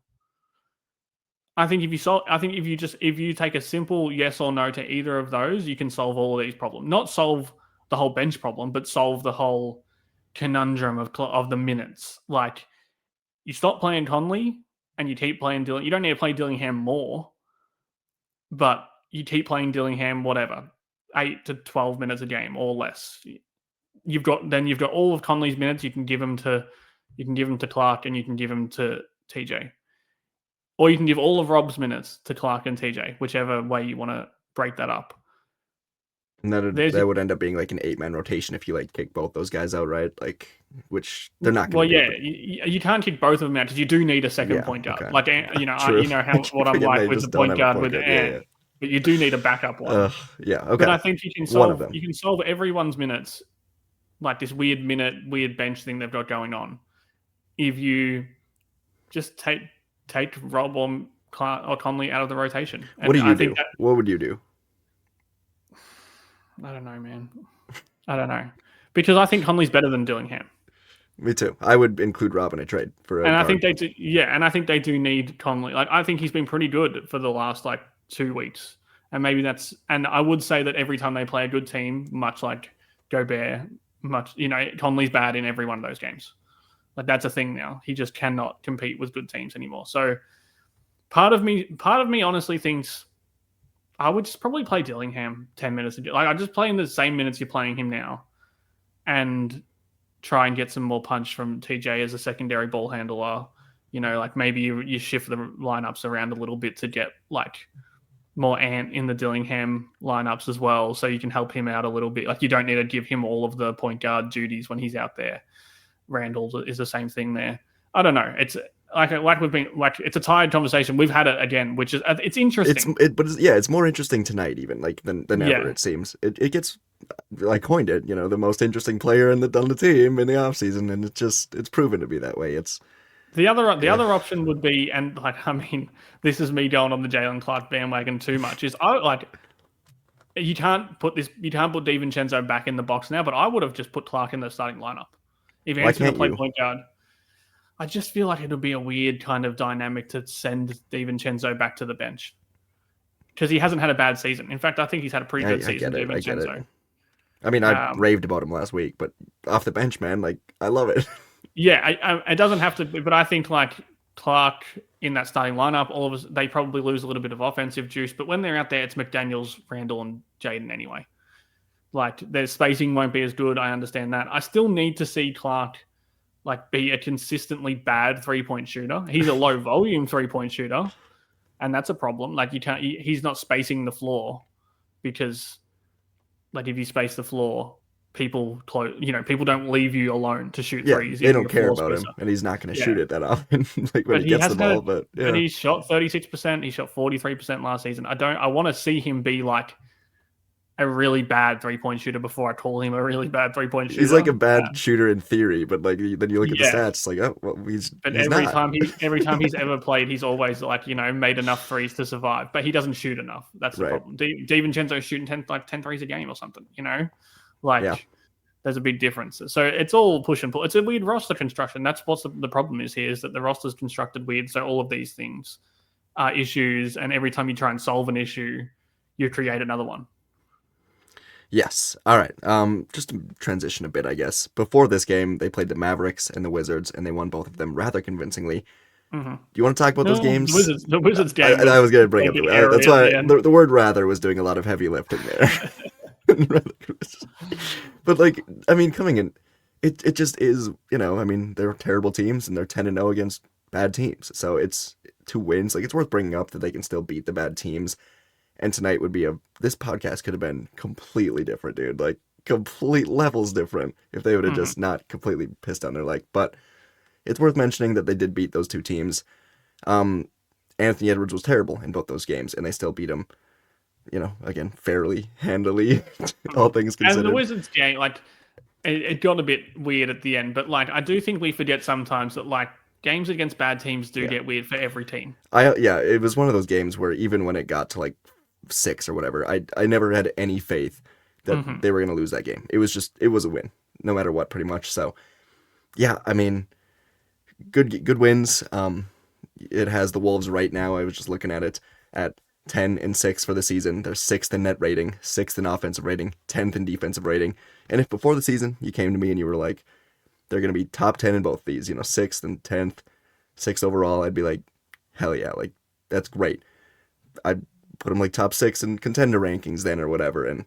I think if you take a simple yes or no to either of those, you can solve all of these problems. Not solve the whole bench problem, but solve the whole conundrum of the minutes. Like, you stop playing Conley and you keep playing Dillingham. You don't need to play Dillingham more, but you keep playing Dillingham, whatever, 8 to 12 minutes a game or less. You've got all of Conley's minutes. You can give them to You can give them to Clark and you can give them to TJ. Or you can give all of Rob's minutes to Clark and TJ, whichever way you want to break that up. And that would end up being like an 8-man rotation if you like kick both those guys out, right? Like, which they're not going to do. Well, yeah, you can't kick both of them out because you do need a second point guard. Okay. Like, you know what I'm like with the point guard with Ant, but you do need a backup one. Yeah, okay. But I think you can solve everyone's minutes, like this weird bench thing they've got going on, if you just take Rob or Clark or Conley out of the rotation. And what do you do? What would you do? I don't know, man. I don't know. Because I think Conley's better than Dillingham. Me too. I would include Rob in a trade for a guard. I think they do. Yeah, and I think they do need Conley. Like, I think he's been pretty good for the last 2 weeks, and maybe that's. And I would say that every time they play a good team, much like Gobert, Conley's bad in every one of those games. Like, that's a thing now. He just cannot compete with good teams anymore. So, part of me honestly thinks I would just probably play Dillingham 10 minutes. Like, I just play in the same minutes you're playing him now, and try and get some more punch from TJ as a secondary ball handler. Maybe you shift the lineups around a little bit to get more Ant in the Dillingham lineups as well, so you can help him out a little bit. Like, you don't need to give him all of the point guard duties when he's out there. Randall is the same thing there. I don't know. It's it's a tired conversation. We've had it again, which is it's interesting. It's more interesting tonight even than ever. It seems it gets. I coined it, the most interesting player on the team in the offseason, and it's proven to be that way. It's the other option would be, and this is me going on the Jalen Clark bandwagon too much. Is you can't put DiVincenzo back in the box now, but I would have just put Clark in the starting lineup if Ant's going to play point guard. I just feel like it would be a weird kind of dynamic to send DiVincenzo back to the bench because he hasn't had a bad season. In fact, I think he's had a pretty good season. I get it. I raved about him last week, but off the bench, man, I love it. Yeah, it doesn't have to be, but I think Clark in that starting lineup, they probably lose a little bit of offensive juice, but when they're out there, it's McDaniels, Randall, and Jaden anyway. Their spacing won't be as good. I understand that. I still need to see Clark be a consistently bad 3-point shooter. He's a low volume 3-point shooter, and that's a problem. He's not spacing the floor because if you space the floor, people don't leave you alone to shoot threes. They don't care about him, and he's not going to shoot it that often when he gets the ball. But he shot 36%. He shot 43% last season. I want to see him be a really bad 3-point shooter before I call him a really bad 3-point shooter. He's a bad shooter in theory, but then you look at the stats, he's But he's every time he's ever played, he's always made enough threes to survive, but he doesn't shoot enough. That's the problem. DiVincenzo's shooting 10 threes a game or something. There's a big difference. So it's all push and pull. It's a weird roster construction. That's what the problem is here, is that the roster's constructed weird. So all of these things are issues, and every time you try and solve an issue, you create another one. Yes. All right. Just to transition a bit, I guess. Before this game, they played the Mavericks and the Wizards, and they won both of them rather convincingly. Mm-hmm. Do you want to talk about those games? The Wizards game. I was going to bring up that's why the word "rather" was doing a lot of heavy lifting there. But coming in, it just is. They're terrible teams, and they're 10-0 against bad teams. So it's 2 wins. It's worth bringing up that they can still beat the bad teams. And tonight would be this podcast could have been completely different, dude. Complete levels different if they would have just not completely pissed on their leg. But it's worth mentioning that they did beat those 2 teams. Anthony Edwards was terrible in both those games, and they still beat him, again, fairly, handily, all things considered. And the Wizards game, it got a bit weird at the end. But, I do think we forget sometimes that, games against bad teams do get weird for every team. It was one of those games where even when it got to, 6 or whatever, I never had any faith that they were going to lose that game. It was a win, no matter what, pretty much. So, yeah, good wins. It has the Wolves right now. I was just looking at it at 10-6 for the season. They're 6th in net rating, 6th in offensive rating, 10th in defensive rating. And if before the season you came to me and you were like, they're going to be top 10 in both these, 6th and 10th, 6th overall, I'd be like, hell yeah, that's great. I'd put them top 6 in contender rankings then or whatever, and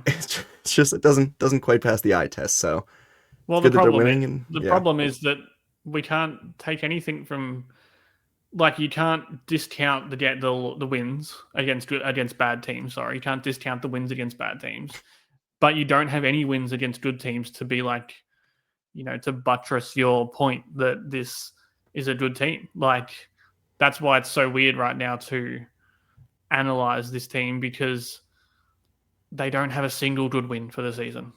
it's just it doesn't quite pass the eye test. So the problem is that we can't take anything from, like, you can't discount the wins against bad teams. Sorry, you can't discount the wins against bad teams, but you don't have any wins against good teams to be like, to buttress your point that this is a good team. Like, that's why it's so weird right now to analyze this team, because they don't have a single good win for the season.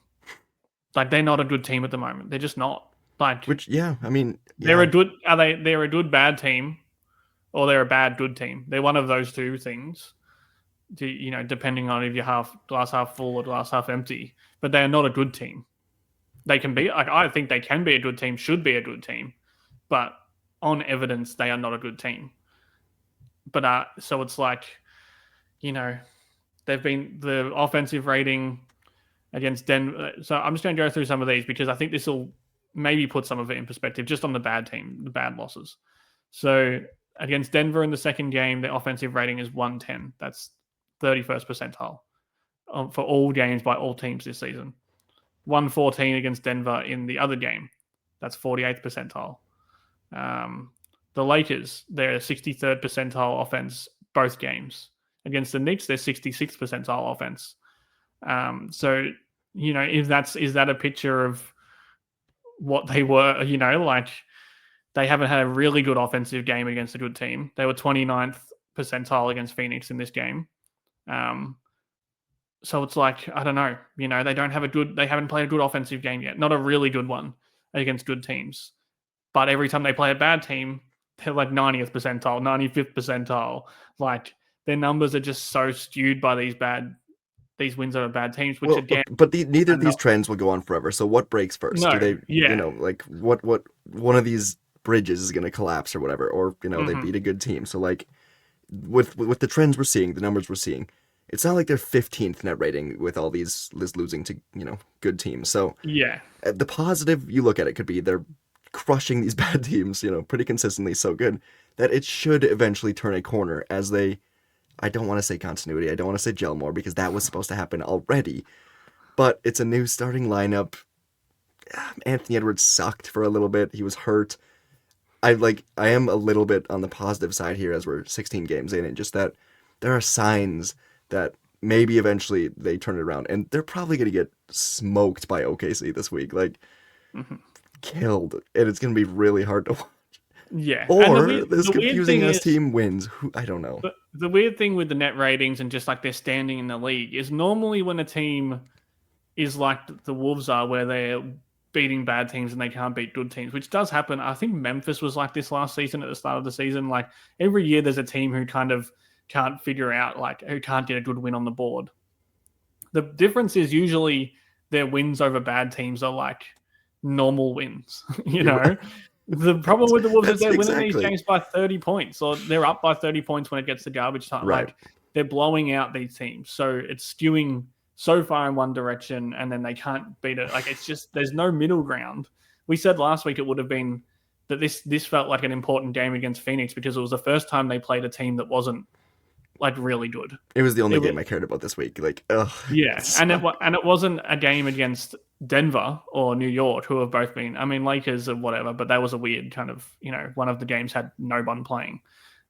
Like, they're not a good team at the moment. They're just not. Like, Which, yeah, I mean, they're a yeah. good. They're a good bad team, or they're a bad good team. They're one of those two things. Depending on if you're glass half full or glass half empty. But they are not a good team. They can be, like, I think they can be a good team, should be a good team, but on evidence, they are not a good team. But so it's like, they've been the offensive rating against Denver. So I'm just going to go through some of these because I think this will maybe put some of it in perspective, just on the bad losses. So against Denver in the second game, the offensive rating is 110. That's 31st percentile for all games by all teams this season. 114 against Denver in the other game. That's 48th percentile. The Lakers, they're 63rd percentile offense both games. Against the Knicks, they're 66th percentile offense. So, is that a picture of what they were, like, they haven't had a really good offensive game against a good team. They were 29th percentile against Phoenix in this game. So it's like, I don't know, they haven't played a good offensive game yet. Not a really good one against good teams. But every time they play a bad team, they're like 90th percentile, 95th percentile. Like, their numbers are just so skewed by these wins over bad teams, which, Well, again, but neither of these trends will go on forever. So what breaks first? no, Do they, yeah. like what one of these bridges is going to collapse or whatever, or they Mhm. beat a good team. So like with the trends we're seeing, the numbers we're seeing, it's not like they're 15th net rating with all these losing to good teams. So Yeah. the positive you look at it could be they're crushing these bad teams, pretty consistently, so good that it should eventually turn a corner as they. I don't want to say continuity. I don't want to say gel more because that was supposed to happen already. But it's a new starting lineup. Anthony Edwards sucked for a little bit. He was hurt. I am a little bit on the positive side here as we're 16 games in, and just that there are signs that maybe eventually they turn it around, and they're probably going to get smoked by OKC this week, killed, and it's going to be really hard to watch. Yeah. Or this the weird confusing thing ass is, team wins. I don't know. But the weird thing with the net ratings and just like their standing in the league is normally when a team is like the Wolves are, where they're beating bad teams and they can't beat good teams, which does happen. I think Memphis was like this last season at the start of the season. Like, every year there's a team who kind of can't figure out, like, who can't get a good win on the board. The difference is usually their wins over bad teams are like normal wins, The problem with the Wolves is they're winning these games by 30 points, or they're up by 30 points when it gets to garbage time. Right. Like, they're blowing out these teams. So it's skewing so far in one direction, and then they can't beat it. Like, it's just, there's no middle ground. We said last week it would have been that this felt like an important game against Phoenix because it was the first time they played a team that wasn't like really good. It was the only game I cared about this week. Like, ugh. Yeah, and it wasn't a game against Denver or New York, who have both been, I mean, Lakers or whatever, but that was a weird kind of, one of the games had no one playing.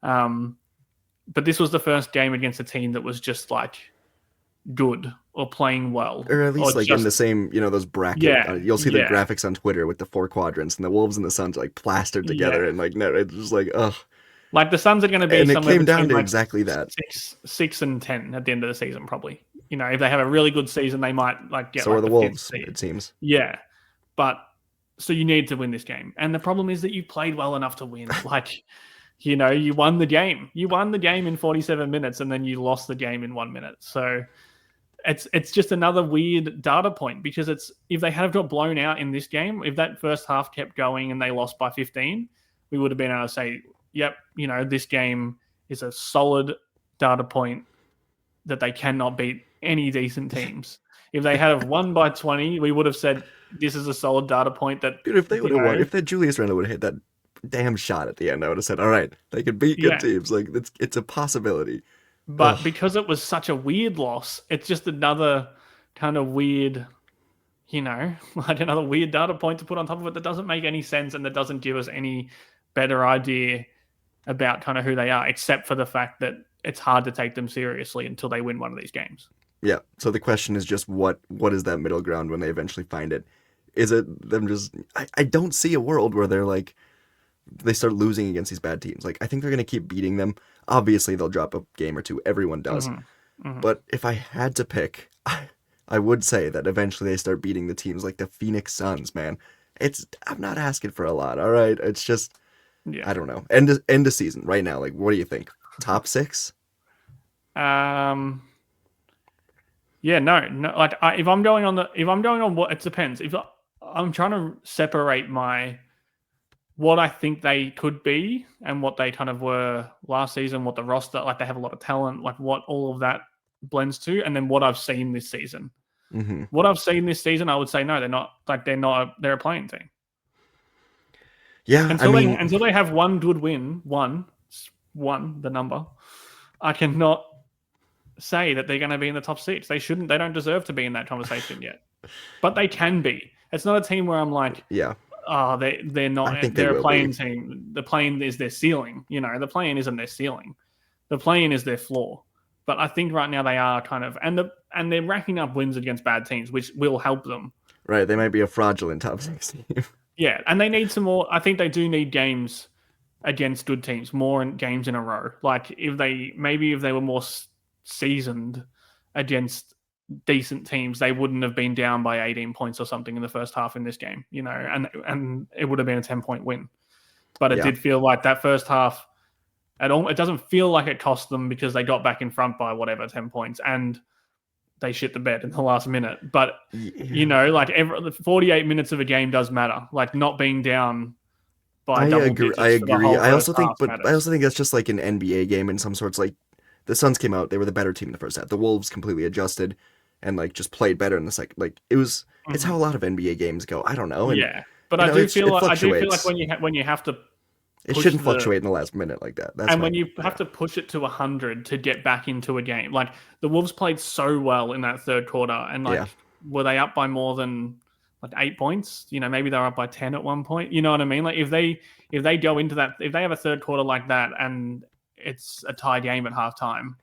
But this was the first game against a team that was just like good or playing well, or at least in the same, those bracket. Yeah, you'll see the graphics on Twitter with the 4 quadrants, and the Wolves and the Suns are like plastered together, and like, no, it's just like, ugh. Like, the Suns are going to be and somewhere it came down between to like exactly that. 6 and 10 at the end of the season, probably. If they have a really good season, they might like get. So like are the Wolves, it seems. Yeah, but so you need to win this game, and the problem is that you played well enough to win. Like, you won the game. You won the game in 47 minutes, and then you lost the game in 1 minute. So it's just another weird data point, because if they had got blown out in this game, if that first half kept going and they lost by 15, we would have been able to say, yep, this game is a solid data point that they cannot beat any decent teams. If they had won by 20, we would have said this is a solid data point that. Dude, if they would have won, if that Julius Randle would have hit that damn shot at the end, I would have said, all right, they could beat good teams. Like, it's a possibility. But because it was such a weird loss, it's just another kind of weird, like another weird data point to put on top of it that doesn't make any sense and that doesn't give us any better idea about kind of who they are, except for the fact that it's hard to take them seriously until they win one of these games. Yeah. So the question is just what is that middle ground when they eventually find it? Is it them just I don't see a world where they're like they start losing against these bad teams. Like I think they're gonna keep beating them. Obviously they'll drop a game or two. Everyone does. But if I had to pick, I would say that eventually they start beating the teams like the Phoenix Suns, man. I'm not asking for a lot, all right? It's just Yeah. I don't know. End of season right now. Like what do you think? Top 6? Yeah, no. Like if I'm going on what it depends. If I'm trying to separate what I think they could be and what they kind of were last season, what the roster, like they have a lot of talent, like what all of that blends to, and then what I've seen this season. Mm-hmm. What I've seen this season, I would say no, they're not. Like they're a playing team. Yeah, Until they have one good win, one the number, I cannot say that they're going to be in the top 6. They shouldn't. They don't deserve to be in that conversation yet, but they can be. It's not a team where I'm like, yeah. Oh, they're not. I think They're they a playing be. team. The playing is their ceiling. The playing isn't their ceiling. The playing is their floor. But I think right now they are kind of, and they're racking up wins against bad teams, which will help them. Right, they might be a fraudulent top 6 team. Yeah, and they need some more. I think they do need games against good teams, more games in a row. Like if they were more seasoned against decent teams, they wouldn't have been down by 18 points or something in the first half in this game, and it would have been a 10-point win. But it did feel like that first half, it doesn't feel like it cost them because they got back in front by 10 points and they shit the bed in the last minute. But, like every 48 minutes of a game does matter. Like not being down by double digits. I agree. I also think that's just like an NBA game in some sorts. Like the Suns came out, they were the better team in the first half. The Wolves completely adjusted and like just played better in the second. Like it's how a lot of NBA games go. I don't know. And, but I do feel like when you have to, it shouldn't fluctuate in the last minute like that. When you have to push it to 100 to get back into a game, like the Wolves played so well in that third quarter, and were they up by more than like 8 points? Maybe they're up by 10 at one point. You know what I mean? Like if they go into that, if they have a third quarter like that, and it's a tie game at halftime,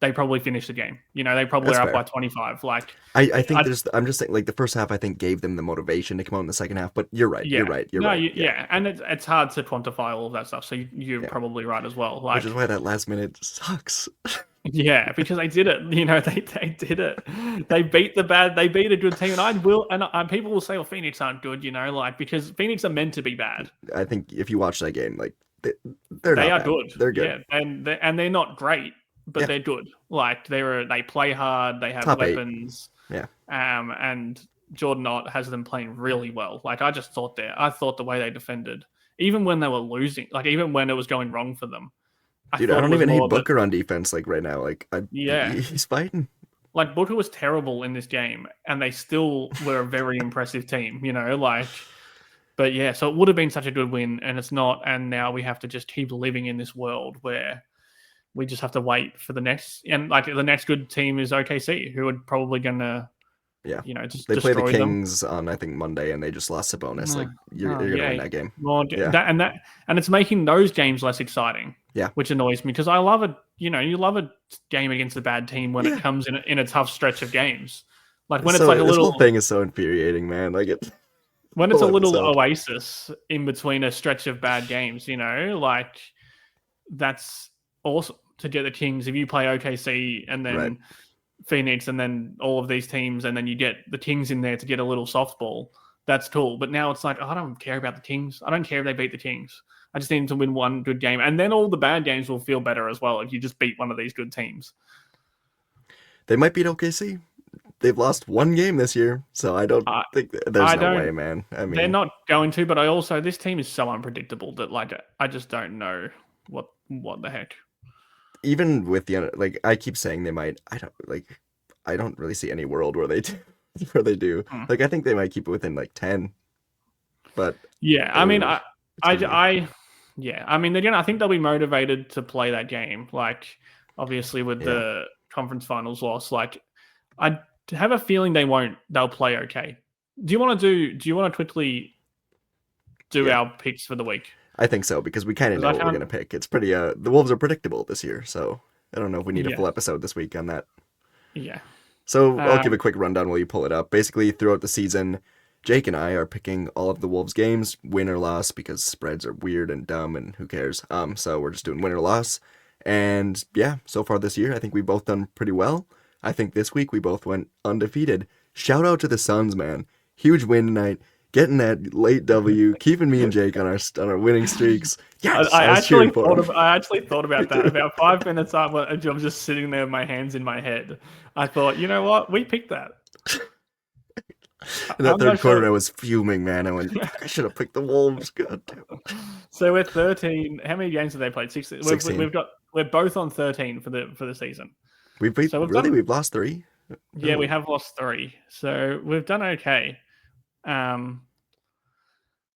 they probably finish the game. They probably are up by 25. Like I think I'm just saying, like the first half I think gave them the motivation to come out in the second half. But you're right. You're right. And it's hard to quantify all of that stuff. So you're probably right as well. Like, which is why that last minute sucks. Yeah, because they did it. They did it. They beat a good team, and people will say, "Well, Phoenix aren't good," like because Phoenix are meant to be bad. I think if you watch that game, like they are good. They're good. Yeah, and they're not great, but they're good. Like they play hard. They have Top weapons. 8. Yeah. And Jordan Ott has them playing really well. Like I thought the way they defended, even when they were losing, like even when it was going wrong for them. Dude, I don't even hate Booker on defense like right now. Like he's fighting. Like Booker was terrible in this game, and they still were a very impressive team. But yeah, so it would have been such a good win, and it's not. And now we have to just keep living in this world where we just have to wait for the next. And like the next good team is OKC, who are probably gonna, just they play the Kings them. on I think Monday, and they just lost Sabonis. Like you're gonna win that game. Well, and it's making those games less exciting. Yeah, which annoys me because I love it. You love a game against a bad team when it comes in a tough stretch of games. Like when it's like a little. This whole thing is so infuriating, man. Like it. When it's a little oasis in between a stretch of bad games, like that's awesome to get the Kings. If you play OKC and then Phoenix and then all of these teams, and then you get the Kings in there to get a little softball, that's cool. But now it's like, I don't care about the Kings. I don't care if they beat the Kings. I just need them to win one good game. And then all the bad games will feel better as well if you just beat one of these good teams. They might beat OKC. They've lost one game this year, so I don't think there's no way, man. I mean, they're not going to, but this team is so unpredictable that like I just don't know what the heck. Even with I keep saying they might. I don't really see any world where they do. Like I think they might keep it within like 10. But yeah, I mean, I think they'll be motivated to play that game. Like obviously with the conference finals loss, like I have a feeling they'll play okay. Do you want to do? Do you want to quickly do Yeah, our picks for the week? I think so because we kind of Because know I what we're can't. gonna pick. It's pretty. The Wolves are predictable this year, so I don't know if we need a Yeah, full episode this week on that. yeah. So I'll give a Um, quick rundown while you pull it up. Basically, throughout the season, Jake and I are picking all of the Wolves games, win or loss, because spreads are weird and dumb, and who cares? So we're just doing win or loss. And yeah, so far this year, I think we've both done pretty well. I think this week we both went undefeated. Shout out to the Suns, man! Huge win tonight, getting that late W, keeping me and Jake on our winning streaks. Yes, I was cheering for him. I actually thought Me about that too. about 5 minutes after I'm just sitting there with my hands in my head. I thought, you know what? We picked that. In that I'm third not quarter, sure. I was fuming, man. I went, fuck, I should have picked the Wolves. God damn. So we're 13. How many games have they played? 16. 16. We're both on 13 for the season. We've beat, So really, we've lost three. yeah, we Oh. have lost 3. So we've done okay. Um,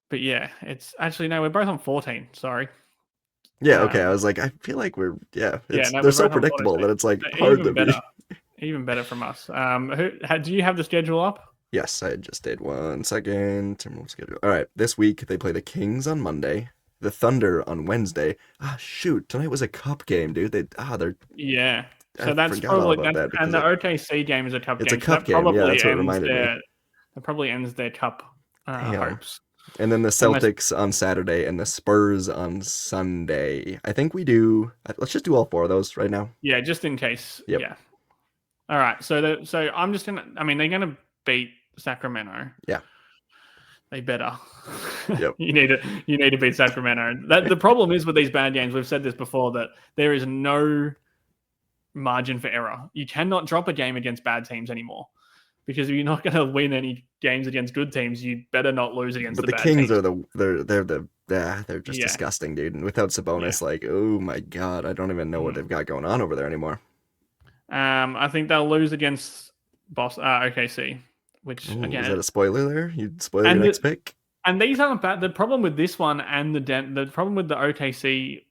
but yeah, it's actually no, we're both on 14. Sorry. Yeah, okay. I Um, was like, I feel like we're, yeah, yeah, it's no, they're we're so both on 14. predictable that it's like So hard to be. even better from us. Do you have the schedule up? Yes, I just did 1 second. Timberwolves schedule. All right, this week they play the Kings on Monday, the Thunder on Wednesday. Ah, shoot, tonight was a cup game, dude. They're Yeah. I So that's forgot all probably about that and because the OKC game is a cup it's a game, so cup game. Yeah, that's what it reminded me. that probably ends their cup Damn. hopes. And then the Unless Celtics on Saturday and the Spurs on Sunday. I think we do. Let's just do all four of those right now. yeah, just in case. Yep. Yeah. All right. So I'm just gonna. I mean, they're gonna beat Sacramento. Yeah. They better. Yep. You need to beat Sacramento. The problem is with these bad games. We've said this before that there is no margin for error. You cannot drop a game against bad teams anymore because if you're not going to win any games against good teams, you better not lose against But the the bad Kings teams. are they're just Yeah. disgusting, dude. And without Sabonis, like, oh my god, I don't even know what they've got going on over there anymore. I think they'll lose against OKC, which Ooh, again, is that a spoiler there? You spoil your and next pick? and these aren't bad. The problem with this one and the problem with the OKC,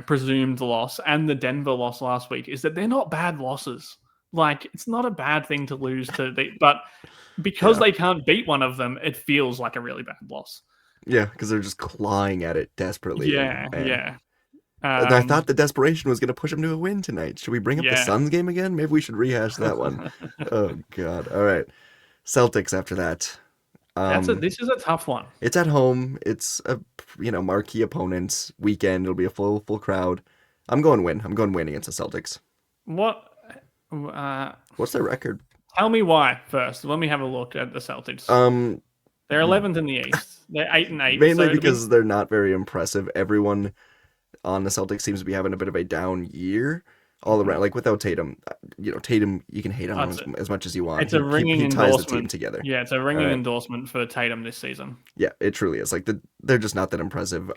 presumed loss and the Denver loss last week is that they're not bad losses. Like it's not a bad thing to lose but because Yeah. they can't beat one of them, it feels like a really bad loss. Yeah, because they're just clawing at it desperately. Yeah, And man, yeah. and I thought the desperation was going to push them to a win tonight. Should we bring up the Yeah. Suns game again? Maybe we should rehash that one. Oh god. All right. Celtics after that. This is a tough one. It's at home. It's a marquee opponent weekend. It'll be a full crowd. I'm going win. I'm going win against the Celtics. What? What's their record? Tell me why first. Let me have a look at the Celtics. They're 11th in the East. They're 8-8. Mainly because they're not very impressive. Everyone on the Celtics seems to be having a bit of a down year all around. Like without Tatum, Tatum, you can hate on him as much as you want. It's a ringing he ties endorsement. the team together. Yeah, it's a ringing endorsement for Tatum this season. Yeah, it truly is. Like they're just not that impressive.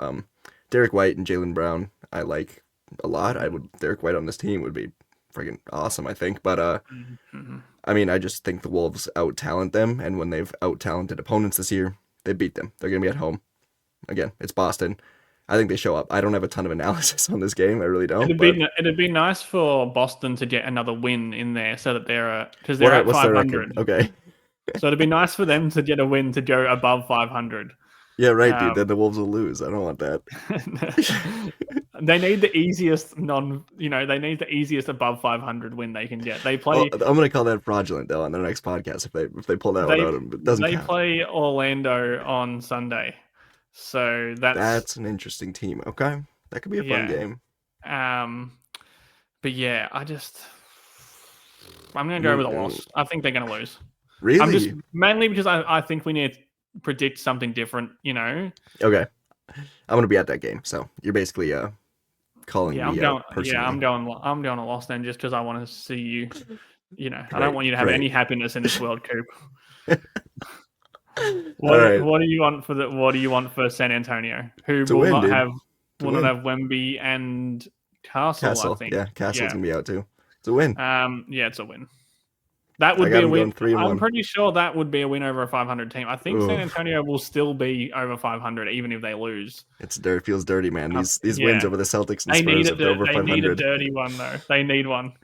Derek White and Jaylen Brown, I like a lot. Derek White on this team would be friggin' awesome, I think. But I mean, I just think the Wolves out talent them, and when they've out talented opponents this year, they beat them. They're gonna be at home. Again, it's Boston. I think they show up. I don't have a ton of analysis on this game. I really don't. It'd be nice for Boston to get another win in there so that they're because they're at what's their 500. record? Okay. So it'd be nice for them to get a win to go above 500. Yeah, right, dude. Then the Wolves will lose. I don't want that. They need the easiest they need the easiest above 500 win they can get. They play. I'm gonna call that fraudulent though on their next podcast if they pull that one out. It doesn't They count. play Orlando on Sunday, so that's an interesting team. Okay, that could be a fun game. But yeah, I'm gonna go with a loss. I think they're gonna lose. Really? Mainly because I think we need to predict something different. Okay, I'm gonna be at that game, so you're basically calling me personally. Yeah, I'm going a loss then, just because I want to see you. I don't want you to have any happiness in this World Coupe. What do you want for San Antonio? Who will not have Wemby and Castle? I think. Yeah, Castle's gonna be out too. It's a win. Yeah, it's a win. That would be a win. I'm pretty sure that would be a win over a 500 team. I think San Antonio will still be over 500 even if they lose. It feels dirty, man. These wins over the Celtics and Spurs if they're over 500. They need a dirty one though. They need one.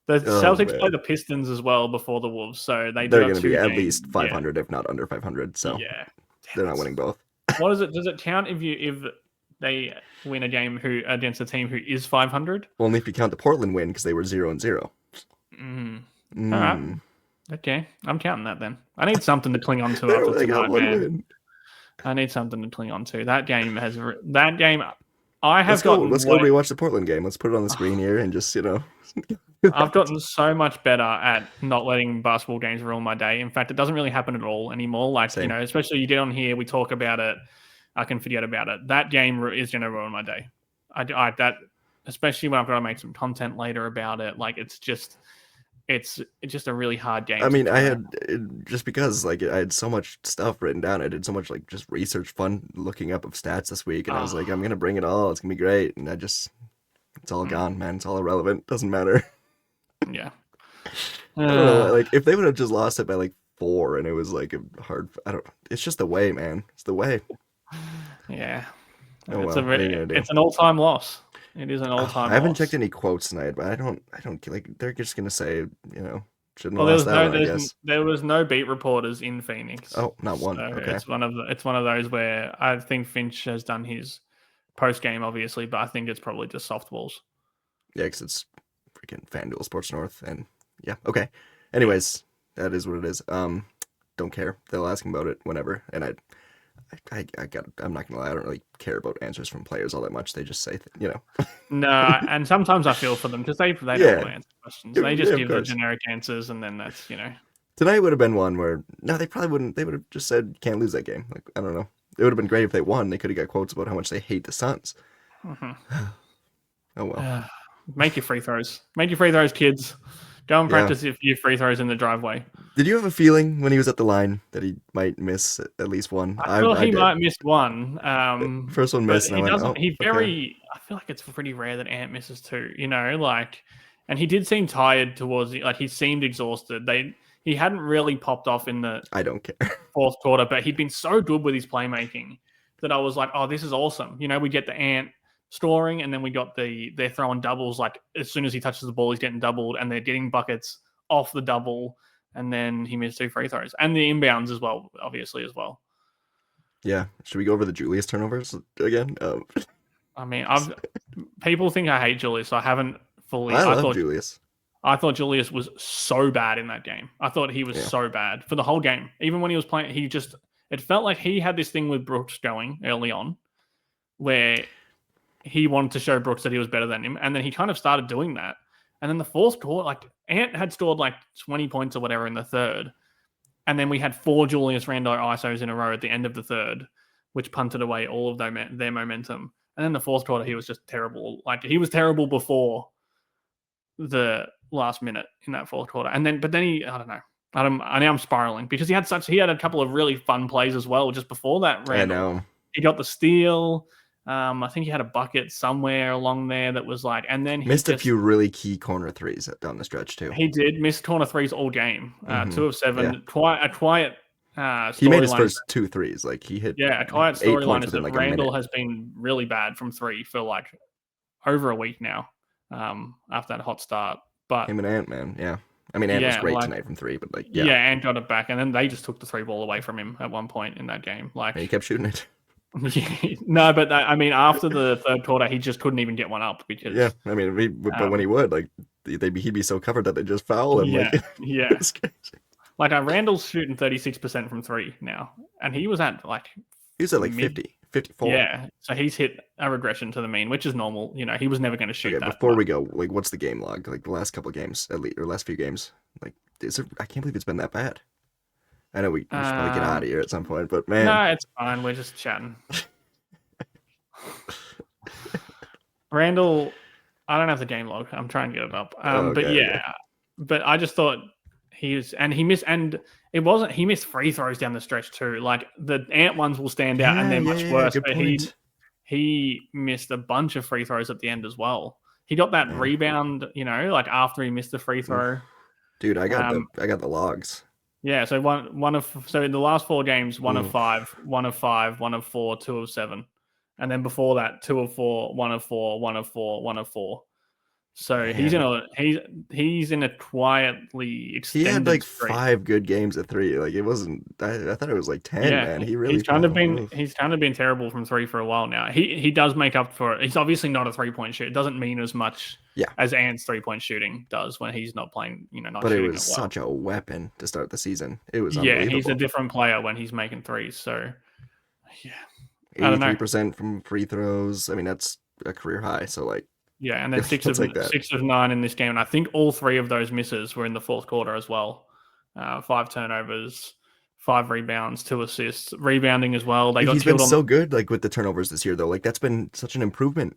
The Oh Celtics play man, the Pistons as well before the Wolves, so they do they're have going to be two at games. least Yeah, 500, if not under 500. So yeah. they're Damn not it. winning both. What is it? Does it count if they win a game against a team who is 500? Only if you count the Portland win because they were 0-0. All right. Mm. Okay, I'm counting that then. I need something to cling on to They after got tonight, one man. win. I need something to cling on to. That game. I have Let's go. gotten Let's go way. rewatch the Portland game. Let's put it on the screen here and just I've gotten so much better at not letting basketball games ruin my day. In fact, it doesn't really happen at all anymore. Like, Same. especially you get on here, we talk about it. I can forget about it. That game is going to ruin my day. That, especially when I've got to make some content later about it. Like, it's just a really hard game. I mean, just because like I had so much stuff written down. I did so much like just research, fun looking up of stats this week, and I was like, I'm gonna bring it all. It's gonna be great, and it's all gone, man. It's all irrelevant. Doesn't matter. Yeah. I don't know. Like if they would have just lost it by like 4, and it was like a hard. I don't. It's just the way, man. It's the way. Yeah. Oh well. What are you gonna do? It's an all-time loss. It is an all-time. I haven't loss. checked any quotes tonight, but I don't like. They're just gonna say, shouldn't have Well, lost that one. I guess. there was no beat reporters in Phoenix. Oh, not one. So Okay. it's one of those where I think Finch has done his post game, obviously, but I think it's probably just softballs. Yeah, because it's freaking FanDuel Sports North, and yeah, okay. Anyways, that is what it is. Don't care. They'll ask him about it whenever, and I'm not gonna lie. I don't really care about answers from players all that much. They just say, No, and sometimes I feel for them because they don't want to answer questions. They just give the generic answers, and then that's Tonight would have been one where no, they probably wouldn't. They would have just said can't lose that game. Like I don't know. It would have been great if they won. They could have got quotes about how much they hate the Suns. Mm-hmm. Oh well. Make your free throws. Make your free throws, kids. Go and practice your free throws in the driveway. Did you have a feeling when he was at the line that he might miss at least one? I thought he might miss one. First one missed, and I went, I feel like it's pretty rare that Ant misses 2. And he did seem tired towards he seemed exhausted. He hadn't really popped off in the I don't care. fourth quarter, but he'd been so good with his playmaking that I was like, oh, this is awesome. We get the Ant scoring, and then we got they're throwing doubles. Like as soon as he touches the ball, he's getting doubled, and they're getting buckets off the double. And then he missed 2 free throws, and the inbounds as well, obviously as well. Yeah, should we go over the Julius turnovers again? I mean, people think I hate Julius. So I haven't fully. I love Julius. I thought Julius was so bad in that game. I thought he was so bad for the whole game. Even when he was playing, it felt like he had this thing with Brooks going early on, where he wanted to show Brooks that he was better than him, and then he kind of started doing that. And then the fourth quarter, Ant had scored 20 points or whatever in the third. And then we had 4 Julius Randle ISOs in a row at the end of the third, which punted away all of their momentum. And then the fourth quarter, he was just terrible. He was terrible before the last minute in that fourth quarter. But then I don't know. I'm spiraling because he had a couple of really fun plays as well just before that. Randle. I know. He got the steal. I think he had a bucket somewhere along there that was and then he missed a few really key corner threes down the stretch too. He did miss corner threes all game. 2 of 7. Yeah. A quiet. He made his first 2 threes. He hit. Yeah, a quiet storyline is that Randle has been really bad from 3 for over a week now. After that hot start, but him and Ant, man, yeah. I mean, Ant was great tonight from 3, but Ant got it back, and then they just took the 3 ball away from him at one point in that game. And he kept shooting it. No, but I mean, after the third quarter, he just couldn't even get one up because I mean, but when he would, he'd be so covered that they just foul him. It's crazy. Randall's shooting 36% from 3 now, and he was at 50, 54. Yeah, so he's hit a regression to the mean, which is normal. He was never going to shoot that. Before we go, what's the game log? The last couple of games, at least, or last few games. I can't believe it's been that bad. I know we should probably get out of here at some point, but man. No, it's fine. We're just chatting. Randall, I don't have the game log. I'm trying to get it up. But I just thought he missed, and it wasn't, he missed free throws down the stretch too. The Ant ones will stand out and they're much worse, but he missed a bunch of free throws at the end as well. He got that rebound, after he missed the free throw. Dude, I got the logs. Yeah, so so in the last 4 games, 1 of 5, 1 of 5, 1 of 4, 2 of 7. And then before that, 2 of 4, 1 of 4, 1 of 4, 1 of 4. So Man, he's in a quietly he had extended like streak. 5 good games at three. Like it wasn't. I thought it was like 10. Yeah, Man, he really fell. Oof. he's kind of been terrible from three for a while now. He does make up for it. He's obviously not a 3 point shooter. It doesn't mean as much Yeah, as Ant's 3 point shooting does when he's not playing, not but it shooting was it well. such a weapon to start the season. It was Yeah, he's a unbelievable. different player when he's making threes. So yeah, I don't know. 83% from free throws. I mean, that's a career high. So like, Yeah, and then he'll take that. 6 of 9 in this game, and I think all three of those misses were in the fourth quarter as well. 5 turnovers, 5 rebounds, 2 assists, rebounding as well. They got He's been killed on. so good, like with the turnovers this year, though. Like that's been such an improvement.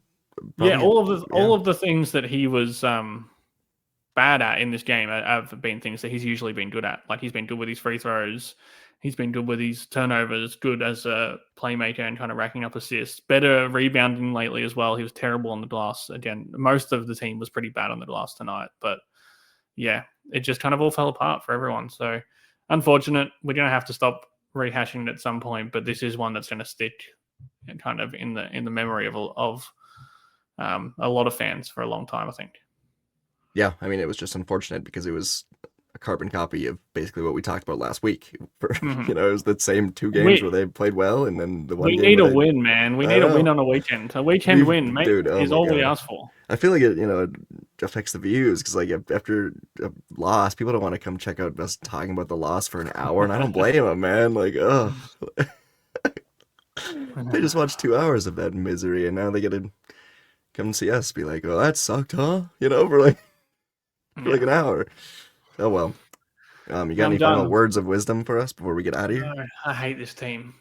Yeah, Probably, yeah. all of the things that he was bad at in this game have been things that he's usually been good at. Like he's been good with his free throws. He's been good with his turnovers, good as a playmaker and kind of racking up assists. Better rebounding lately as well. He was terrible on the glass. Again, most of the team was pretty bad on the glass tonight. But yeah, it just kind of all fell apart for everyone. So unfortunate. We're going to have to stop rehashing it at some point. But this is one that's going to stick kind of in the memory of a lot of fans for a long time, I think. Yeah, I mean, it was just unfortunate because it was a carbon copy of basically what we talked about last week. For Mm-hmm. it was the same 2 games where they played well, and then the one We game need where a they. win, man. We I need a win know on a weekend. A weekend we've, win, mate, dude. Oh is my all we god. ask for. I feel like it affects the views because like after a loss, people don't want to come check out us talking about the loss for an hour, and I don't blame them, man. Like, ugh, they just watched 2 hours of that misery, and now they get to come see us, be like, "Oh, that sucked, huh?" For like Yeah, an hour. Oh well. You got I'm any final done. words of wisdom for us before we get out of here? I hate this team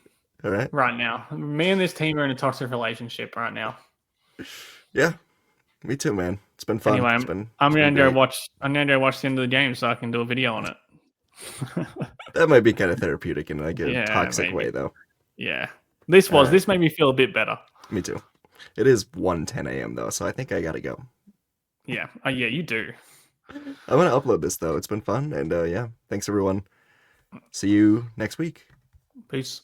All right. right now. Me and this team are in a toxic relationship right now. Yeah, me too, man. It's been fun. Anyway, I'm It's been gonna go great. watch. I'm gonna go watch the end of the game so I can do a video on it. That might be kind of therapeutic in like a Yeah, toxic way, maybe. though. Yeah, All right. this made me feel a bit better. Me too. It is 1:10 a.m. though, so I think I gotta go. Yeah, yeah, you do. I'm gonna upload this though. It's been fun, and yeah, thanks everyone. See you next week. Peace.